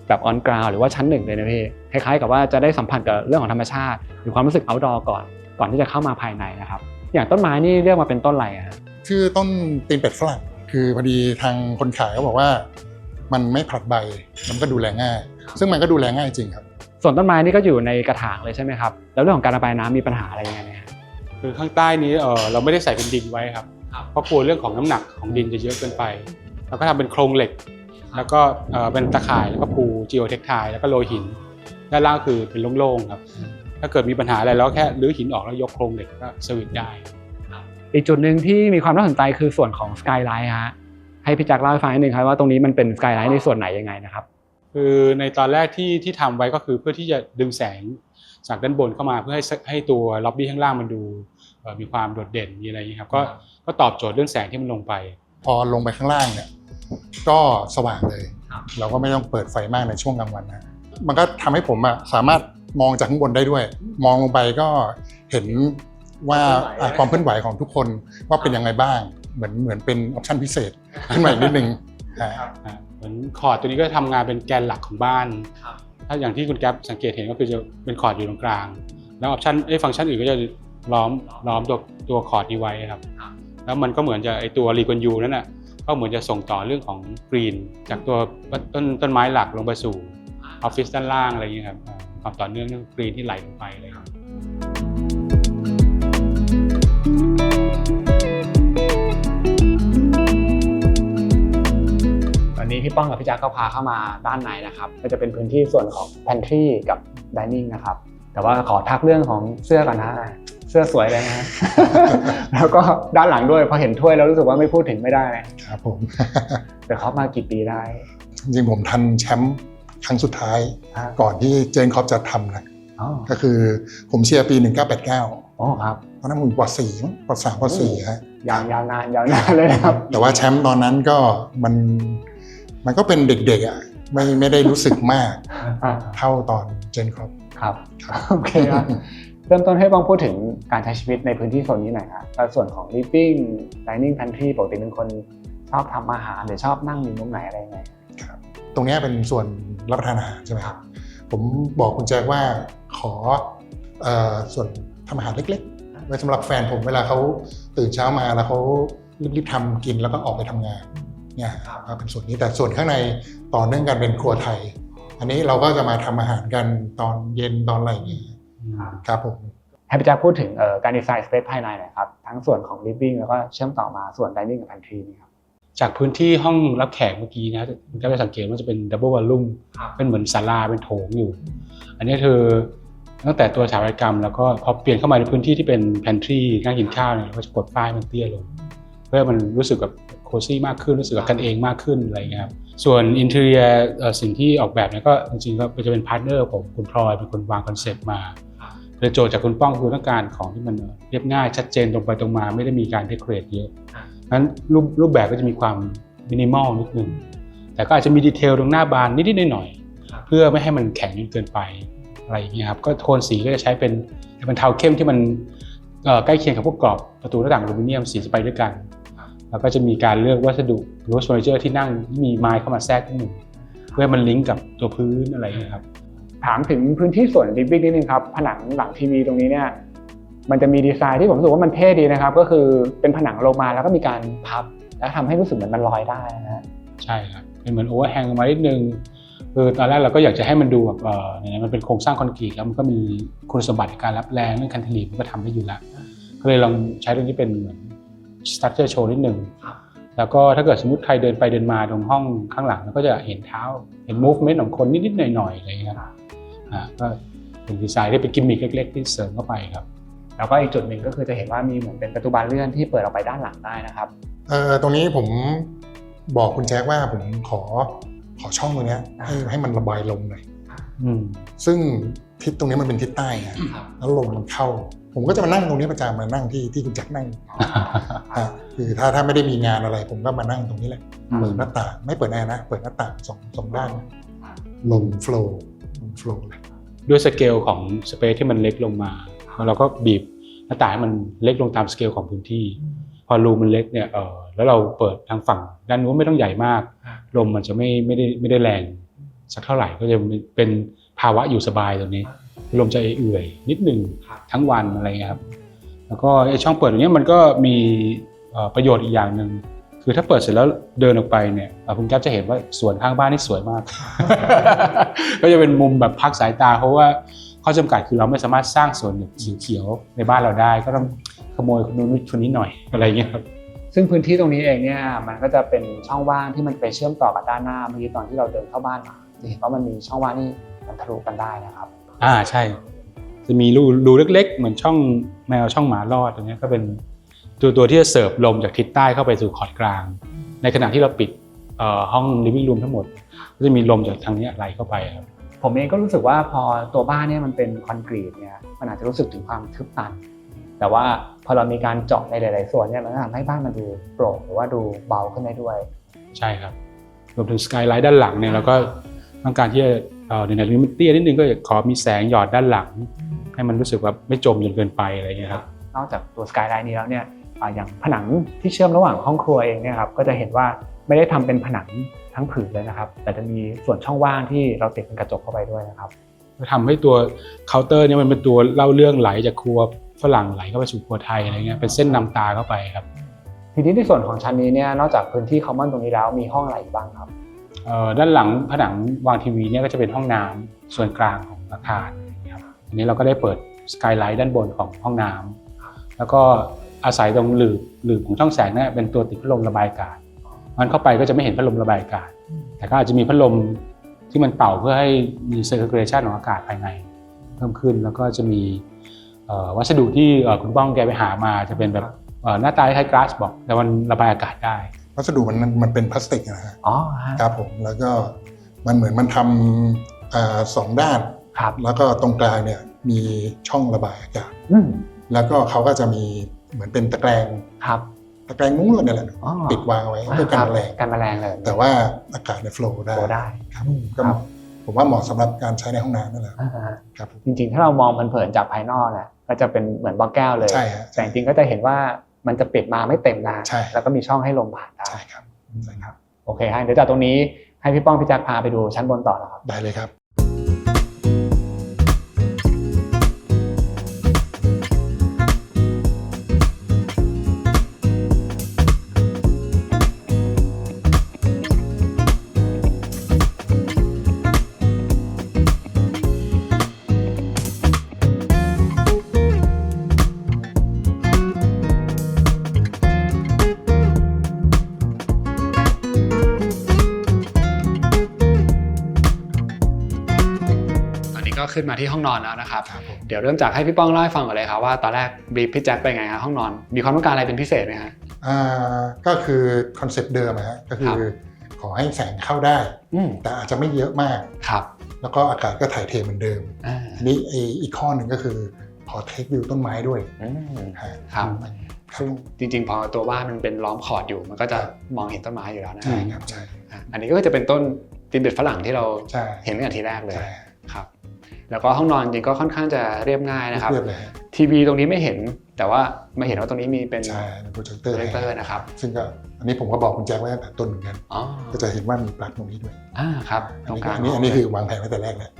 แบบออนกราวหรือว่าชั้น1เลยนะพี่คล้ายๆกับว่าจะได้สัมผัสกับเรื่องของธรรมชาติหรือความรู้สึก outdoor ก่อนที่จะเข้ามาภายในนะครับอย่างต้นไม้นี่เรียกมาเป็นต้นอะไรอะชื่อต้นตีนเป็ดฝรั่งคือพอดีทางคนขายเขาบอกว่ามันไม่ผลัดใบมันก็ดูแลง่ายซึ่งมันก็ดูแลง่ายจริงครับส่วนต้นไม้นี่ก็อยู่ในกระถางเลยใช่ไหมครับแล้วเรื่องของการระบายน้ำมีปัญหาอะไรยังไงไหมครับคือข้างใต้นี้เราไม่ได้ใส่เป็นดินไว้ครับเพราะกลัวเรื่องของน้ำหนักของดินจะเยอะเกินไปเราก็ทำเป็นโครงเหล็กแล้วก็เป็นตะข่ายแล้วก็ปูจีโอเทคไทแล้วก็โรยหินด้านล่างคือเป็นโล่งๆครับถ้าเกิดมีปัญหาอะไรแล้วแค่รื้อหินออกแล้วยกโครงเหล็กก็สวิตช์ได้อีกจุดหนึ่งที่มีความน่าสนใจคือส่วนของสกายไลท์ฮะให้พี่แจ็คเล่าให้ฟังนิดนึงครับว่าตรงนี้มันเป็นสกายไลท์ในส่วนไหนยังไงนะครับคือในตอนแรกที่ทำไว้ก็คือเพื่อที่จะดึงแสงจากด้านบนเข้ามาเพื่อให้ตัวล็อบบี้ข้างล่างมันดูมีความโดดเด่นมีอะไรอย่างนี้ครับก็ตอบโจทย์เรื่องแสงที่มันลงไปพอลงไปข้างล่างเนี่ยก็สว่างเลยเราก็ไม่ต้องเปิดไฟมากในช่วงกลางวันนะมันก็ทำให้ผมสามารถมองจากข้างบนได้ด้วยมองลงไปก็เห็นว่าความเคลื่อนไหวของทุกคนว่าเป็นยังไงบ้างเหมือนเป็นออปชั่นพิเศษขึ้นมาอีกนิดนึงเหมือนคอร์ดตัวนี้ก็ทำงานเป็นแกนหลักของบ้านถ้าอย่างที่คุณแก๊ปสังเกตเห็นก็คือจะเป็นคอร์ดอยู่ตรงกลางแล้วออปชั่นฟังก์ชันอื่นก็จะล้อมตัวคอร์ดนี้ไว้ครับแล้วมันก็เหมือนจะตัวรีคอนยูนั่นน่ะก็เหมือนจะส่งต่อเรื่องของกรีนจากตัวต้นไม้หลักลงไปสู่ออฟฟิศด้านล่างอะไรอย่างนี้ครับความต่อเนื่องเรื่องกรีนที่ไหลลงไปเลยครับวันนี้พี่ป้องกับพี่แจ็คก็พาเข้ามาด้านในนะครับก็จะเป็นพื้นที่ส่วนของ pantry กับ dining นะครับแต่ว่าขอทักเรื่องของเสื้อก่อนนะเสื้อสวยเลยนะแล้วก็ด้านหลังด้วยพอเห็นถ้วยแล้วรู้สึกว่าไม่พูดถึงไม่ได้เลยครับผมแต่เขามากี่ปีได้จริงๆผมทันแชมป์ ครั้งสุดท้ายก่อนที่เจนคอปจะทำนะก็คือผมเชียร์ปี 1989อ๋อครับตอนนั้นผมป .4 มั้งป .3 ป .4 ฮะยาวนานเลยนะครับ แต่ว่าแชมป์ตอนนั้นก็มันก็เป็นเด็กๆอ่ะไม่ได้รู้สึกมากเท่าตอนเจนคอปครับโอเคครับเริ่มต้นให้บ้องพูดถึงการใช้ชีวิตในพื้นที่โซนนี้หน่อยครับส่วนของ living dining pantry ปกติเป็นคนชอบทำอาหารหรือชอบนั่งอยู่มุมไหนอะไรยังไงครับตรงนี้เป็นส่วนรับประทานอาหารใช่ไหมครับผมบอกคุณแจ็คว่าขอส่วนทำอาหารเล็กๆไว้สำหรับแฟนผมเวลาเขาตื่นเช้ามาแล้วเขารีบๆทำกินแล้วก็ออกไปทำงานเนี่ยเป็นส่วนนี้แต่ส่วนข้างในต่อเนื่องกันเป็นครัวไทยอันนี้เราก็จะมาทำอาหารกันตอนเย็นตอนอะไรอย่างนี้ครับผมให้พี่แจ๊คพูดถึงการดีไซน์สเปซภายในหน่อยครับทั้งส่วนของ living แล้วก็เชื่อมต่อมาส่วน dining กับ pantry นี่ครับจากพื้นที่ห้องรับแขกเมื่อกี้นะคุณก็จะสังเกตว่าจะเป็น double volume เป็นเหมือนศาลาเป็นโถงอยู่อันนี้คือตั้งแต่ตัวสถาปัตยกรรมแล้วก็พอเปลี่ยนเข้ามาในพื้นที่ที่เป็น pantry นั่งกินข้าวเนี่ยเราก็จะกดป้ายมันเตี้ยลงเพื่อมันรู้สึกแบบโคซี่มากขึ้นรู้สึกกับกันเองมากขึ้นอะไรเงี้ยครับส่วน interior สิ่งที่ออกแบบเนี่ยก็จริงๆก็จะเป็นพาร์ทเนอร์ผมคุณพลอยเป็นคนวางคอนเซ็ปต์มาโจทย์จากคุณป้องคือต้องการของที่มันเรียบง่ายชัดเจนตรงไปตรงมาไม่ได้มีการเดคอเรทเยอะนั้นรูปแบบก็จะมีความมินิมอลนิดนึงแต่ก็อาจจะมีดีเทลตรงหน้าบานนิดๆหน่อยๆเพื่อไม่ให้มันแข็งเกินไปอะไรอย่างเงี้ยครับก็โทนสีก็จะใช้เป็นเทาเข้มที่มันใกล้เคียงกับพวกกรอบประตูหน้าต่างอลูมิเนียมสีจะไปด้วยกันแล้วก็จะมีการเลือกวัสดุหรือว่าเฟอร์นิเจอร์ที่นั่งมีไม้เข้ามาแทรกนิดนึงเพื่อมันลิงก์กับตัวพื้นอะไรอย่างเงี้ยครับถามถึงพื้นที่ส่วน living นิดนึงครับผนังหลังทีวีตรงนี้เนี่ยมันจะมีดีไซน์ที่ผมรู้สึกว่ามันเท่ดีนะครับก็คือเป็นผนังลงมาแล้วก็มีการพับแล้วทำให้รู้สึกเหมือนมันลอยได้นะใช่ครับเป็นเหมือนโอเวอร์แฮงมานิดนึงคือตอนแรกเราก็อยากจะให้มันดูแบบมันเป็นโครงสร้างคอนกรีตแล้วมันก็มีคุณสมบัติในการรับแรงเรื่องคันติลีฟมันก็ทำได้อยู่แล้วก็เลยลองใช้ตรงนี้เป็นเหมือนสตรัคเจอร์โชว์นิดนึงแล้วก็ถ้าเกิดสมมติใครเดินไปเดินมาตรงห้องข้างหลังเราก็จะเห็นเท้าเห็นมูฟเมนต์ของคนนิดๆหน่อยๆอะไรอย่างเงี้ยก็เป็นดีไซน์ที่เป็นกิมมิคเล็กๆที่เสริมเข้าไปครับแล้วก็อีกจุดหนึ่งก็คือจะเห็นว่ามีเหมือนเป็นประตูบานเลื่อนที่เปิดออกไปด้านหลังได้นะครับตรงนี้ผมบอกคุณแจ็คว่าผมขอช่องตรงนี้ให้มันระบายลมหน่อยซึ่งทิศตรงนี้มันเป็นทิศใต้แล้วลมมันเข้าผมก็จะมานั่งตรงนี้ประจำมานั่งที่คุณแจ็คนั่งคือถ้าไม่ได้มีงานอะไรผมก็มานั่งตรงนี้แหละเปิดหน้าต่างไม่เปิดแอร์นะเปิดหน้าต่างสองด้านลมโฟล์เลยด้วยสเกลของสเปซที่มันเล็กลงมาเราก็บีบหน้าต่างให้มันเล็กลงตามสเกลของพื้นที่พอรูมันเล็กเนี่ยแล้วเราเปิดทางฝั่งด้านนู้นไม่ต้องใหญ่มากลมมันจะไม่ได้แรงสักเท่าไหร่ก็จะเป็นภาวะอยู่สบายตรงนี้ลมจะเอื่อยนิดนึงทั้งวันอะไรเงี้ยครับแล้วก็ไอ้ช่องเปิดตรงนี้มันก็มีประโยชน์อีกอย่างนึงคือถ้าเปิดเสร็จแล้วเดินออกไปเนี่ยคุณแก๊ปจะเห็นว่าสวนข้างบ้านนี่สวยมาก ก็จะเป็นมุมแบบพักสายตาเพราะว่าข้อจำกัดคือเราไม่สามารถสร้างสวนเขียวในบ้านเราได้ก็ต้องขโมยคนนู้นคนนี้หน่อยอะไรเงี้ยครับซึ่งพื้นที่ตรงนี้เองเนี่ยมันก็จะเป็นช่องว่างที่มันไปเชื่อมต่อกับด้านหน้าเมื่อกี้ตอนที่เราเดินเข้าบ้านมาจะเห็นว่ามันมีช่องว่างที่มันทะลุกันได้นะครับใช่จะมีรูเล็กๆเหมือนช่องแมวช่องหมารอดตรงนี้ก็เป็นตัวที่จะเสิร์ฟลมจากทิศใต้เข้าไปสู่ขอดกลางในขณะที่เราปิดห้อง living room ทั้งหมดก็จะมีลมจากทางนี้ไหลเข้าไปครับผมเองก็รู้สึกว่าพอตัวบ้านเนี่ยมันเป็นคอนกรีตเนี่ยมันอาจจะรู้สึกถึงความทึบตันแต่ว่าพอเรามีการเจาะในหลายๆส่วนเนี่ยมันทำให้บ้านมันดูโปร่งหรือว่าดูเบาขึ้นได้ด้วยใช่ครับรวมถึงสกายไลท์ด้านหลังเนี่ยเราก็ต้องการที่จะในนี้มันเตี้ยนิดนึงก็ขอมีแสงหยอดด้านหลังให้มันรู้สึกว่าไม่จมจนเกินไปอะไรอย่างเงี้ยครับนอกจากตัวสกายไลท์นี้แล้วเนี่ยอย่างผนังที่เชื่อมระหว่างห้องครัวเองเนี่ยครับก็จะเห็นว่าไม่ได้ทำเป็นผนังทั้งผืนเลยนะครับแต่จะมีส่วนช่องว่างที่เราติดเป็นกระจกเข้าไปด้วยนะครับทำให้ตัวเคาน์เตอร์เนี่ยมันเป็นตัวเล่าเรื่องไหลจากครัวฝรั่งไหลเข้าไปสู่ครัวไทยอะไรเงี้ยเป็นเส้นนำตาเข้าไปครับทีนี้ในส่วนของชั้นนี้เนี่ยนอกจากพื้นที่คอมมอนตรงนี้แล้วมีห้องอะไรบ้างครับด้านหลังผนังวางทีวีเนี่ยก็จะเป็นห้องน้ำส่วนกลางของอาคารครับอันนี้เราก็ได้เปิดสกายไลท์ด้านบนของห้องน้ำแล้วก็อาศัยตรงหลืบของช่องแสงเนี่ยเป็นตัวติดพัดลมระบายอากาศมันเข้าไปก็จะไม่เห็นพัดลมระบายอากาศแต่ก็อาจจะมีพัดลมที่มันเป่าเพื่อให้มี circulation ของอากาศภายในเพิ่มขึ้นแล้วก็จะมีวัสดุที่คุณป้องแกไปหามาจะเป็นแบบหน้าตาคล้ายกลาสบอกแต่มันระบายอากาศได้วัสดุมันเป็นพลาสติกนะฮะอ๋อครับผมแล้วก็ มันเหมือนมันทำ2 ด้านแล้วก็ตรงกลางเนี่ยมีช่องระบายอากาศแล้วก็เขาก็จะมีเหมือนเป็นตะแกรงมุ้งลวดนี่แหละปิดวางไว้เพื่อกันแมลงเลยแต่ว่าอากาศเนี่ยโฟลว์ได้ครับก็ผมว่าเหมาะสำหรับการใช้ในห้องน้ำนั่นแหละครับจริงๆถ้าเรามองเผินๆจากภายนอกเนี่ยก็จะเป็นเหมือนบล็อกแก้วเลยแต่จริงๆก็จะเห็นว่ามันจะปิดมาไม่เต็มนะแล้วก็มีช่องให้ลมผ่านได้ใช่ครับโอเคฮะเดี๋ยวจากตรงนี้ให้พี่ป้องพี่แจ็คพาไปดูชั้นบนต่อครับได้เลยครับก็ขึ้นมาที่ห้องนอนแล้วนะครับเดี๋ยวเริ่มจากให้พี่ป้องเล่าให้ฟังก่อนเลยครับว่าตอนแรกบรีฟพี่แจ็คไปไงครับห้องนอนมีความต้องการอะไรเป็นพิเศษไหมฮะก็คือคอนเซ็ปต์เดิมฮะก็คือขอให้แสงเข้าได้แต่อาจจะไม่เยอะมากครับแล้วก็อากาศก็ถ่ายเทเหมือนเดิมอันนี้อีกข้อหนึ่งก็คือขอเทควิวต้นไม้ด้วยครับซึ่งจริงๆพอตัวบ้านมันเป็นล้อมขอดอยู่มันก็จะมองเห็นต้นไม้อยู่แล้วนะใช่ครับใช่อันนี้ก็จะเป็นต้นตีนเป็ดฝรั่งที่เราเห็นตั้งแต่ทีแรกเลยครับแล้วก็ห้องนอนจริงก็ค่อนข้างจะเรียบง่ายนะครับทีวีตรงนี้ไม่เห็นแต่ว่ามาเห็นว่าตรงนี้มีเป็นโปรเจคเตอร์นะครับซึ่งก็อันนี้ผมก็บอกคุณแจ็คไว้ตั้งแต่ต้นเหมือนกันก็จะเห็นว่ามีปลั๊กตรงนี้ด้วยครับตรงกลางอันนี้คือวางแผนไว้แต่แรกแล้ว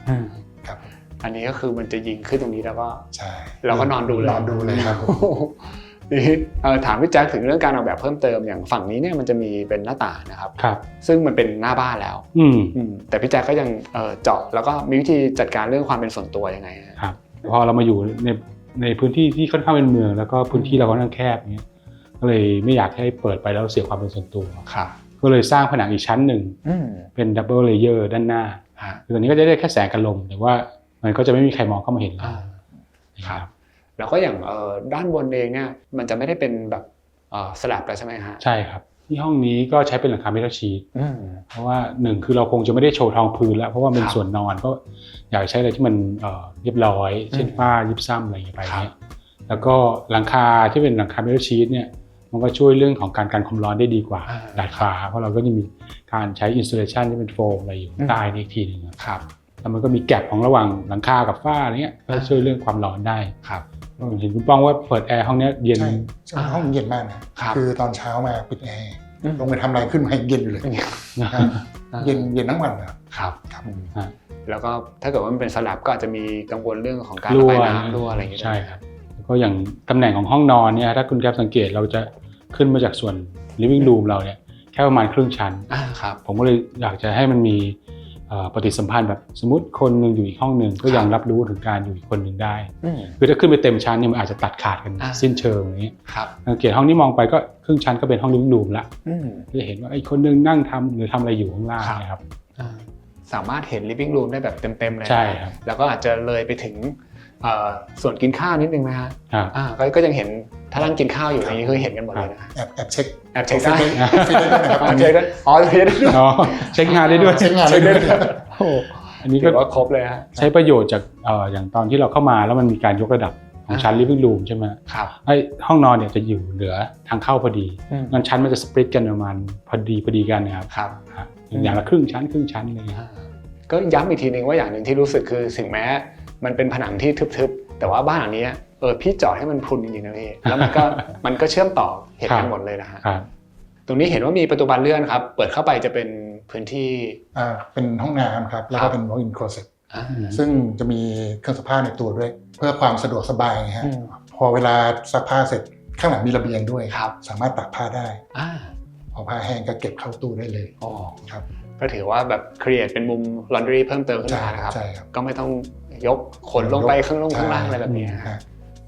ครับอันนี้ก็คือมันจะยิงขึ้นตรงนี้แล้วก็ใช่เราก็นอนดูเลยครับถามพี่แจ็คถึงเรื่องการออกแบบเพิ่มเติมอย่างฝั่งนี้เนี่ยมันจะมีเป็นหน้าต่างนะครับซึ่งมันเป็นหน้าบ้านแล้วแต่พี่แจ็คก็ยังเจาะแล้วก็มีวิธีจัดการเรื่องความเป็นส่วนตัวยังไงครับพอเรามาอยู่ในพื้นที่ที่ค่อนข้างเป็นเมืองแล้วก็พื้นที่เราค่อนข้างแคบเนี้ยก็เลยไม่อยากให้เปิดไปแล้วเสียความเป็นส่วนตัวก็เลยสร้างผนังอีกชั้นหนึ่งเป็นดับเบิลเลเยอร์ด้านหน้าคือตอนนี้ก็จะได้แค่แสงกับลมแต่ว่ามันก็จะไม่มีใครมองเข้ามาเห็นเราครับแล้วก็อย่างด้านบนเองเนี่ยมันจะไม่ได้เป็นแบบสลับแล้วใช่ไหมฮะใช่ครับที่ห้องนี้ก็ใช้เป็นหลังคาเมทัลชีทเพราะว่า1คือเราคงจะไม่ได้โชว์ทองพื้นแล้วเพราะว่าเป็นส่วนนอนก็อยากใช้อะไรที่มันเรียบร้อยเช่นฝ้ายิบซ้ำอะไรอย่างเงี้ยไปเนี่ยแล้วก็หลังคาที่เป็นหลังคาเมทัลชีทเนี่ยมันก็ช่วยเรื่องของการกันความร้อนได้ดีกว่าดาดฟ้าเพราะเราก็จะมีการใช้อินสตูเลชันที่เป็นโฟมอะไรอยู่ใต้นี่อีกทีนึงครับแล้วมันก็มีแกลบของระหว่างหลังคากับฝ้าอะไรเงี้ยก็ช่วยเรื่องความร้อนได้ครับเห็นคุณป้องว่าเปิดแอร์ห้องนี้เย็นห้องเย็นมากนะคือตอนเช้ามาปิดแอร์ลงไปทำอะไรขึ้นมาเย็นอยู่เลยเย็นทั้งวันครับแล้วก็ถ้าเกิดว่ามันเป็นสลับก็อาจจะมีกังวลเรื่องของการระบายน้ำรั่วอะไรอย่างเงี้ยใช่ครับแล้วก็อย่างตำแหน่งของห้องนอนเนี่ยถ้าคุณแก๊ปสังเกตเราจะขึ้นมาจากส่วน living room เราเนี่ยแค่ประมาณครึ่งชั้นผมก็เลยอยากจะให้มันมีปฏิสัมพันธ์แบบสมมติคนนึงอยู่อีกห้องนึงก็ยังรับรู้ถึงการอยู่อีกคนนึงได้คือถ้าขึ้นไปเต็มชั้นเนี่ยมันอาจจะตัดขาดกันสิ้นเชิงอย่างนี้สังเกตห้องนี้มองไปก็ครึ่งชั้นก็เป็นห้องliving roomละจะเห็นว่าไอ้คนนึงนั่งทำหรือทำอะไรอยู่ข้างล่างนะครับสามารถเห็น living room ได้แบบเต็มๆเลยใช่ครับแล้วก็อาจจะเลยไปถึงส่วนกินข้าวนิดนึงนะฮะก็ยังเห็นถ้านั่งกินข้าวอยู่อย่างนี้คือเห็นกันหมดเลยนะแอบเช็คได้เช็คได้อ๋อเช็คได้เช็คงานได้ด้วยอันนี้ก็ว่าครบเลยฮะใช้ประโยชน์จากอย่างตอนที่เราเข้ามาแล้วมันมีการยกระดับของชั้น living room ใช่ไหมครับไอ้ห้องนอนเนี่ยจะอยู่เหนือทางเข้าพอดีงั้นชั้นมันจะสปริตกันประมาณพอดีกันนะครับอย่างละครึ่งชั้นอะไรเงี้ยก็ย้ำอีกทีนึงว่าอย่างหนึ่งที่รู้สึกคือถึงแม้มันเป็นผนังที่ทึบๆแต่ว่าบ้านหลังนี้พี่จอดให้มันพรุนจริงๆนะพี่แล้วมันก็เชื่อมต่อเห็นกันหมดเลยนะฮะตรงนี้เห็นว่ามีประตูบานเลื่อนครับเปิดเข้าไปจะเป็นพื้นที่เป็นห้องน้ำครับแล้วก็เป็น walk-in closet ซึ่งจะมีเครื่องซักผ้าในตัวด้วยเพื่อความสะดวกสบายฮะพอเวลาซักผ้าเสร็จข้างหลังมีระเบียงด้วยสามารถตากผ้าได้พอผ้าแห้งก็เก็บเข้าตู้ได้เลยครับก็ถือว่าแบบครีเอทเป็นมุม laundry เพิ่มเติมขึ้นมานะครับก็ไม่ต้องยกขนลงไปข้างล่างอะไรแบบนี้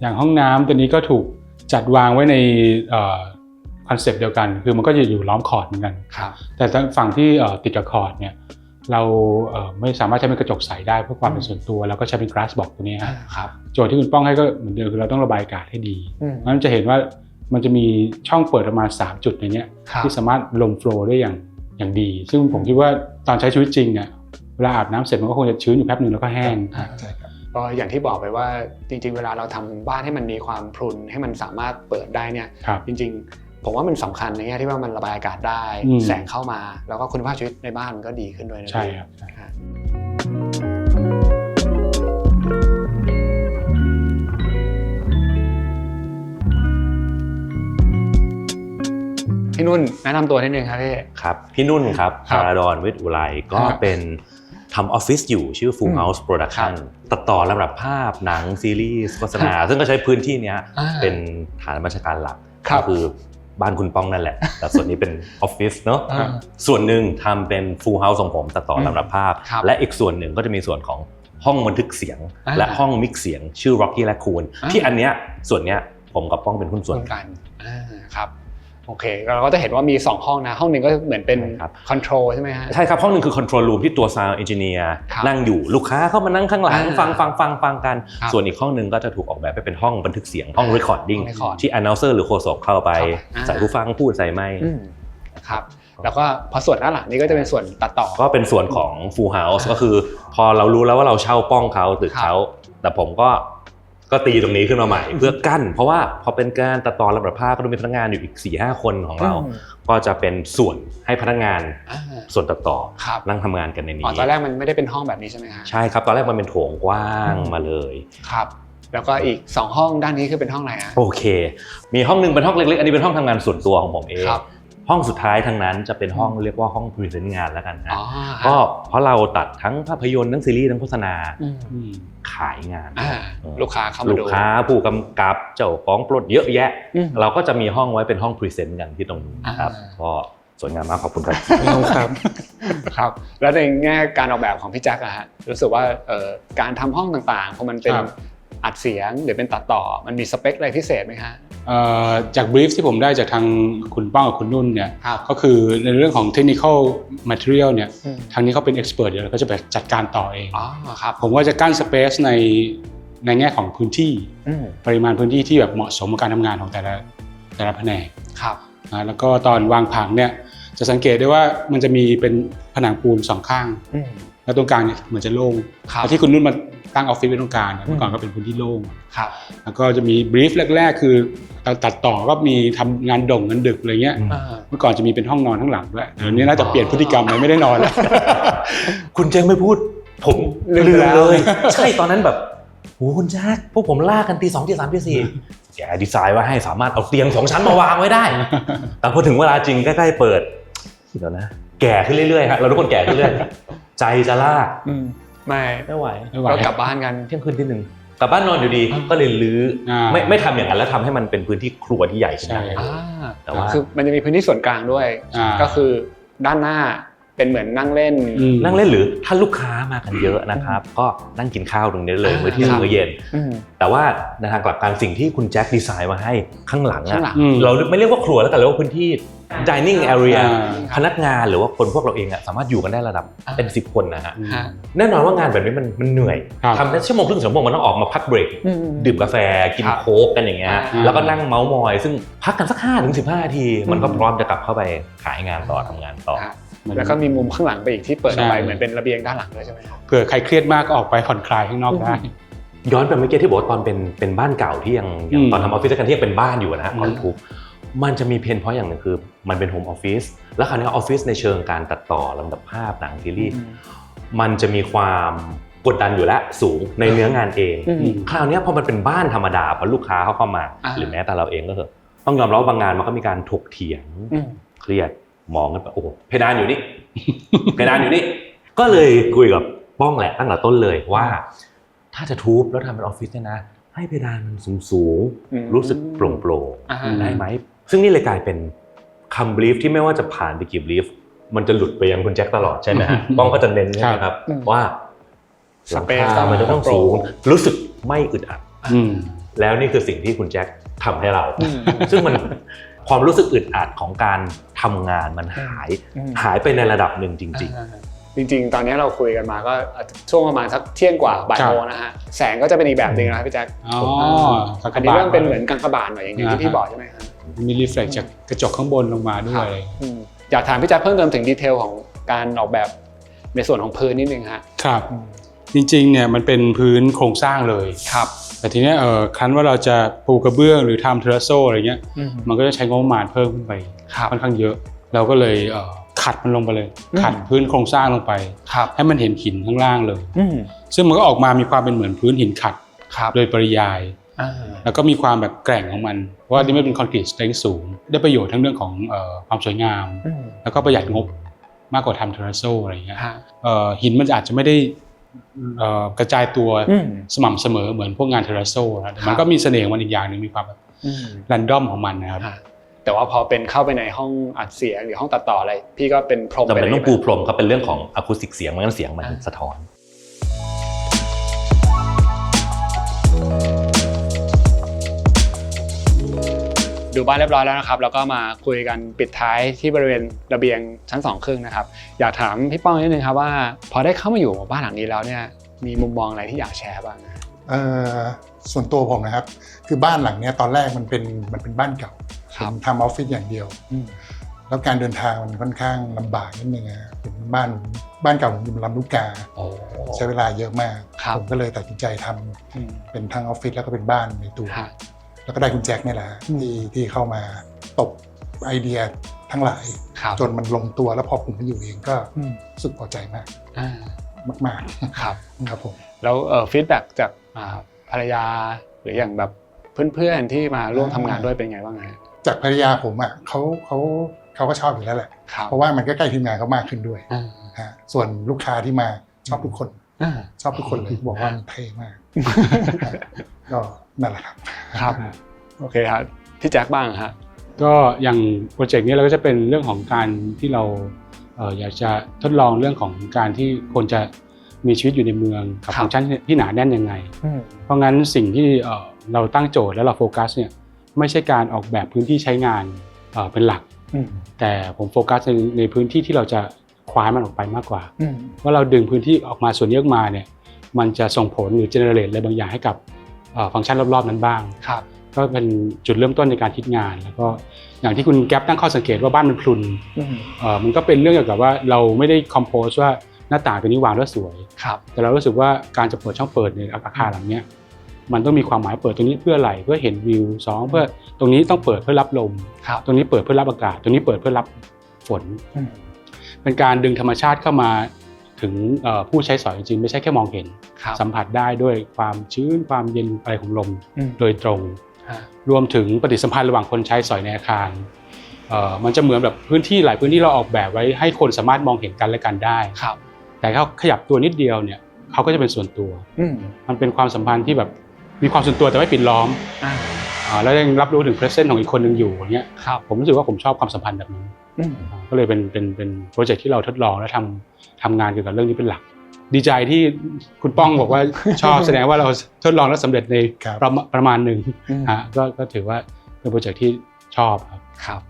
อย่างห้องน้ำตัวนี้ก็ถูกจัดวางไว้ในคอนเซปต์เดียวกันคือมันก็จะอยู่ล้อมคอร์ดเหมือนกันแต่ฝั่งที่ติดกับคอร์ดเนี่ยเราไม่สามารถใช้เป็นกระจกใสได้เพื่อความเป็นส่วนตัวแล้วก็ใช้เป็น glass box ตัวนี้ครับโจทย์ที่คุณป้องให้ก็เหมือนเดิมคือเราต้องระบายอากาศให้ดีงั้นจะเห็นว่ามันจะมีช่องเปิดประมาณ3จุดในนี้ที่สามารถลมโฟลว์ได้อย่างดีซึ่งผมคิดว่าตอนใช้ชีวิตจริงเนี่ย เวลาอาบน้ำเสร็จมันก็คงจะชื้นอยู่แป๊บนึงแล้วก็แห้ง ใช่ครับ ก็อย่างที่บอกไปว่าจริงๆเวลาเราทำบ้านให้มันมีความพรุนให้มันสามารถเปิดได้เนี่ย ครับ จริงๆผมว่ามันสำคัญในแง่ที่ว่ามันระบายอากาศได้ แสงเข้ามาแล้วก็คุณภาพชีวิตในบ้านมันก็ดีขึ้นด้วยนะ ใช่ครับ พี่นุ่นแนะนำตัวนิดนึงครับพี่ ครับพี่นุ่นครับ ครับ พาราดอนวิทย์อุไรก็เป็นทำออฟฟิศอยู่ชื่อ Full House Production ตัดต่อลำดับภาพหนังซีรีส์โฆษณาซึ่งก็ใช้พื้นที่เนี้ยเป็นฐานบัญชาการหลักก็คือบ้านคุณป้องนั่นแหละ แต่ส่วนนี้เป็นออฟฟิศเนาะส่วนหนึ่งทำเป็น Full House ของผมตัดต่อลำดับภาพ และอีกส่วนหนึ่งก็จะมีส่วนของห้องบันทึกเสียงและห้องมิกซ์เสียงชื่อ Rocky Raccoon ที่อันเนี้ยส่วนเนี้ยผมกับป้องเป็นหุ้นส่วนกันครับโอเคเราก็จะเห็นว่ามี2ห้องนะห้องหนึ่งก็เหมือนเป็นคอนโทรลใช่ไหมฮะใช่ครับห้องหนึ่งคือคอนโทรลรูมที่ตัว Sound Engineer นั่งอยู่ลูกค้าเข้ามานั่งข้างหลังฟังกันส่วนอีกห้องหนึ่งก็จะถูกออกแบบให้เป็นห้องบันทึกเสียงห้อง recording ที่ announcer หรือโฆษกเข้าไปใส่หูฟังพูดใส่ไมค์ครับแล้วก็พอส่วนด้านหลังนี้ก็จะเป็นส่วนตัดต่อก็เป็นส่วนของ Full House ก็คือพอเรารู้แล้วว่าเราเช่าป้องเขาตึกเขาแต่ผมก็ตีตรงนี้ขึ้นมาใหม่เพื่อกั้นเพราะว่าพอเป็นการตัดต่อลำดับภาพก็ต้องมีพนักงานอยู่อีก 4-5 คนของเราก็จะเป็นส่วนให้พนักงานส่วนตัดต่อนั่งทำงานกันในนี้ตอนแรกมันไม่ได้เป็นห้องแบบนี้ใช่ไหมฮะใช่ครับตอนแรกมันเป็นโถงกว้างมาเลยครับแล้วก็อีก2ห้องด้านนี้คือเป็นห้องไหนฮะโอเคมีห้องนึงเป็นห้องเล็กๆอันนี้เป็นห้องทำงานส่วนตัวของผมเองห้องสุดท้ายทั้งนั้นจะเป็นห้องเรียกว่าห้องพรีเซนต์งานแล้วกันนะก็เพราะเราตัดทั้งภาพยนตร์ทั้งซีรีส์ทั้งโฆษณาขายงานลูกค้าเข้ามาดูลูกค้าผู้กำกับเจ้าของโปรดเยอะแยะเราก็จะมีห้องไว้เป็นห้องพรีเซนต์กันที่ตรงนี้ครับก็สวยงามมากขอบคุณครับครับแล้วในแง่การออกแบบของพี่แจ็คอะฮะรู้สึกว่าการทำห้องต่างๆพอมันเป็นอัดเสียงหรือเป็นตัดต่อมันมีสเปคอะไรพิเศษไหมฮะจากบรีฟที่ผมได้จากทางคุณป้องกับคุณนุ่นเนี่ยก็คือในเรื่องของ technical material เนี่ยทางนี้เขาเป็น expert เดี๋ยวเราก็จะไปจัดการต่อเองผมว่าจะกั้น space ในแง่ของพื้นที่ปริมาณพื้นที่ที่แบบเหมาะสมกับการทำงานของแต่ละแผนกแล้วก็ตอนวางผังเนี่ยจะสังเกตได้ว่ามันจะมีเป็นผนังปูน2ข้างแล้วตรงกลางเนี่ยเหมือนจะโล่งที่คุณนุ่นมาตั้งออฟฟิศไว้ตรงกลางเมื่อก่อนก็เป็นพื้นที่โล่งแล้วก็จะมีบรีฟแรกๆคือตัดต่อก็มีทำงานด่งงานดึกอะไรเงี้ยเมื่อก่อนจะมีเป็นห้องนอนข้างหลังด้วยเดี๋ยวนี้น่าจะเปลี่ยนพฤติกรรมไม่ได้นอนแล้วคุณแจ็คไม่พูดผมลืมเลยใช่ตอนนั้นแบบโอ้คุณแจ็คพวกผมลากกันตี 2 ตี 3 ตี 4แกดีไซน์ว่าให้สามารถเอาเตียง2 ชั้นมาวางไว้ได้แต่พอถึงเวลาจริงใกล้ๆเปิดเดี๋ยวนะแก่ขึ้นเรื่อยๆฮะเราทุกคนแก่ขึ้นเรื่อยใจจะลากไม่ไหวก็กลับบ้านกันเที่ยงคืนที่1กลับบ้านนอนอยู่ดีก็เลยรื้อไม่ทำอย่างนั้นแล้วทำให้มันเป็นพื้นที่ครัวที่ใหญ่ขึ้นได้แต่ว่าคือมันจะมีพื้นที่ส่วนกลางด้วยก็คือด้านหน้าเป็นเหมือนนั่งเล่นหรือถ้าลูกค้ามากันเยอะนะครับก็นั่งกินข้าวตรงนี้เลยมื้อเที่ยงมื้อเย็นแต่ว่าในทางกลับกันสิ่งที่คุณแจ็คดีไซน์มาให้ข้างหลังเราไม่เรียกว่าครัวแล้วกันเรียกว่าพื้นที่ dining area พนักงานหรือว่าคนพวกเราเองสามารถอยู่กันได้ระดับเป็น10 คนนะฮะแน่นอนว่างานแบบนี้มันเหนื่อยทำได้ชั่วโมงครึ่ง2 ชั่วโมงมันต้องออกมาพักเบรกดื่มกาแฟกินโค้กกันอย่างเงี้ยแล้วก็นั่งเมาส์มอยซึ่งพักกันสัก 5-15 นาทีมันก็พร้อมจะกลับเข้าไปขายงานต่อทำงานต่อแล้วก็มีมุมข้างหลังไปอีกที่เปิดออกไปเหมือนเป็นระเบียงด้านหลังด้วยใช่ไหมเผื่อใครเครียดมากก็ออกไปผ่อนคลายข้างนอกได้ย้อนไปเมื่อกี้ที่บอกตอนเป็นบ้านเก่าที่ยังตอนทำออฟฟิศกันที่ยังเป็นบ้านอยู่นะตอนทุบมันจะมีเพนพอยต์อย่างหนึ่งคือมันเป็นโฮมออฟฟิศแล้วคราวนี้ออฟฟิศในเชิงการตัดต่อลำดับภาพหนังซีรีส์มันจะมีความกดดันอยู่แล้วสูงในเนื้องานเองคราวนี้พอมันเป็นบ้านธรรมดาพอลูกค้าเข้ามาหรือแม้แต่เราเองก็คือต้องยอมรับว่าบางงานมันก็มีการถกเถียงเครียดมองกันไปโอ้โหเพดานอยู่นี่เพดานอยู่นี่ก็เลยคุยกับป้องแหละตั้งแต่ต้นเลยว่าถ้าจะทูบแล้วทำเป็นออฟฟิศเนี่ยนะให้เพดานมันสูงรู้สึกโปร่งๆได้ไหมซึ่งนี่เลยกลายเป็นคำบลีฟที่ไม่ว่าจะผ่านไปกี่บลีฟมันจะหลุดไปยังคุณแจ็คตลอดใช่ไหมฮะป้องก็จะเน้นนะครับว่าสเปซมันจะต้องสูงรู้สึกไม่อึดอัดแล้วนี่คือสิ่งที่คุณแจ็คทำให้เราซึ่งมันความรู้สึกอึดอัดของการทำงานมันหายไปในระดับหนึ่งจริงๆตอนนี้เราคุยกันมาก็ช่วงประมาณสักเที่ยงกว่าบ่ายโมงนะฮะแสงก็จะเป็นอีกแบบนึงนะครับพี่แจ็คอันนี้เริ่มเป็นเหมือนกากบาทหน่อยอย่างที่พี่บอกใช่ไหมครับมีรีเฟล็กจากกระจกข้างบนลงมาด้วยอยากถามพี่แจ็คเพิ่มเติมถึงดีเทลของการออกแบบ ในส่วนของพื้นนิดนึงฮะครับจริงๆเนี่ยมันเป็นพื้นโครงสร้างเลยครับแต่ทีนี้ครั้นว่าเราจะปูกระเบื้องหรือทำเทอร์โซอะไรเงี้ยมันก็จะใช้งบประมาณเพิ่มขึ้นไปค่อนข้างเยอะเราก็เลยขัดมันลงไปเลยขัดพื้นโครงสร้างลงไปให้มันเห็นหินข้างล่างเลยซึ่งมันก็ออกมามีความเป็นเหมือนพื้นหินขัดโดยปริยายแล้วก็มีความแบบแกร่งของมันเพราะว่านี่ไม่เป็นคอนกรีตสเตรนท์สูงได้ประโยชน์ทั้งเรื่องของความสวยงามแล้วก็ประหยัดงบมากกว่าทำเทอร์โซอะไรเงี้ยหินมันอาจจะไม่ได้กระจายตัวสม่ำเสมอเหมือนพวกงานเทอร์โซนะแต่มันก็มีเสน่ห์มันอีกอย่างหนึ่งมีความแบบแรนดอมของมันนะครับแต่ว่าพอเป็นเข้าไปในห้องอัดเสียงหรือห้องตัดต่ออะไรพี่ก็เป็นพรมไปเลยต้องปูพรมครับเป็นเรื่องของอะคูสติกเสียงมันเสียงมันสะท้อนดูบ้านเรียบร้อยแล้วนะครับแล้วก็มาคุยกันปิดท้ายที่บริเวณระเบียงชั้น2 ครึ่งนะครับอยากถามพี่ป้องนิดนึงครับว่าพอได้เข้ามาอยู่บ้านหลังนี้แล้วเนี่ยมีมุมมองอะไรที่อยากแชร์บ้างส่วนตัวผมนะครับคือบ้านหลังนี้ตอนแรกมันเป็นบ้านเก่าผมทำออฟฟิศอย่างเดียวแล้วการเดินทางมันค่อนข้างลำบากนิดนึงเป็นบ้านเก่าผมอยู่ลำลูกกาใช้เวลาเยอะมากผมก็เลยตัดสินใจทำเป็นทั้งออฟฟิศแล้วก็เป็นบ้านในตัวแล้วก็ได้คุณแจ็คนี่แหละที่เข้ามาตบไอเดียทั้งหลายจนมันลงตัวแล้วพอผมมาอยู่เองก็รู้สึกพอใจมากมากครับผมแล้วฟีดแบ็กจากภรรยาหรืออย่างแบบเพื่อนๆที่มาร่วมทำงานด้วยเป็นไงบ้างฮะจากภรรยาผมเขาก็ชอบอยู่แล้วแหละเพราะว่ามันก็ใกล้ทีมงานเขามากขึ้นด้วยส่วนลูกค้าที่มาชอบทุกคนเลยบอกว่ามันเท่มากก็นั่นแหละครับโอเคครับพี่แจ็คบ้างฮะก็อย่างโปรเจกต์นี้เราก็จะเป็นเรื่องของการที่เราอยากจะทดลองเรื่องของการที่คนจะมีชีวิตอยู่ในเมืองกับฟังก์ชันที่หนาแน่นยังไงเพราะงั้นสิ่งที่เราตั้งโจทย์และเราโฟกัสเนี่ยไม่ใช่การออกแบบพื้นที่ใช้งานเป็นหลักแต่ผมโฟกัสในพื้นที่ที่เราจะคว้ามันออกไปมากกว่าว่าเราดึงพื้นที่ออกมาส่วนนี้ออกมาเนี่ยมันจะส่งผลหรือเจเนเรตอะไรบางอย่างให้กับฟังก์ชันรอบๆนั้นบ้างก็เป็นจุดเริ่มต้นในการคิดงานแล้วก็อย่างที่คุณแก๊ปตั้งข้อสังเกตว่าบ้านมันพลุนมันก็เป็นเรื่องเกี่ยวกับว่าเราไม่ได้คอมโพสว่าหน้าต่างตัวนี้วางแล้วสวยแต่เรารู้สึกว่าการจะเปิดช่องเปิดในอาคารหลังนี้มันต้องมีความหมายเปิดตรงนี้เพื่ออะไรเพื่อเห็นวิว2เพื่อตรงนี้ต้องเปิดเพื่อรับลมตรงนี้เปิดเพื่อรับอากาศตรงนี้เปิดเพื่อรับฝนเป็นการดึงธรรมชาติเข้ามาถึงผู้ใช้สอยจริงๆไม่ใช่แค่มองเห็นสัมผัสได้ด้วยความชื้นความเย็นอะไรของลมโดยตรงรวมถึงปฏิสัมพันธ์ระหว่างคนใช้สอยในอาคารมันจะเหมือนแบบพื้นที่หลายพื้นที่เราออกแบบไว้ให้คนสามารถมองเห็นกันและกันได้แต่เขาขยับตัวนิดเดียวเนี่ยเขาก็จะเป็นส่วนตัวมันเป็นความสัมพันธ์ที่แบบมีความส่วนตัวแต่ไม่ปิดล้อมแล้วยังรับรู้ถึง presence ของอีกคนนึงอยู่อย่างเงี้ยผมรู้สึกว่าผมชอบความสัมพันธ์แบบนี้ก็เลยเป็นโปรเจกต์ที่เราทดลองและทำงานเกี่ยวกับเรื่องนี้เป็นหลักดีใจที่คุณป้องบอกว่าชอบแสดงว่าเราทดลองแล้วสำเร็จในประมาณหนึ่งก็ถือว่าเป็นโปรเจกต์ที่ชอบครับ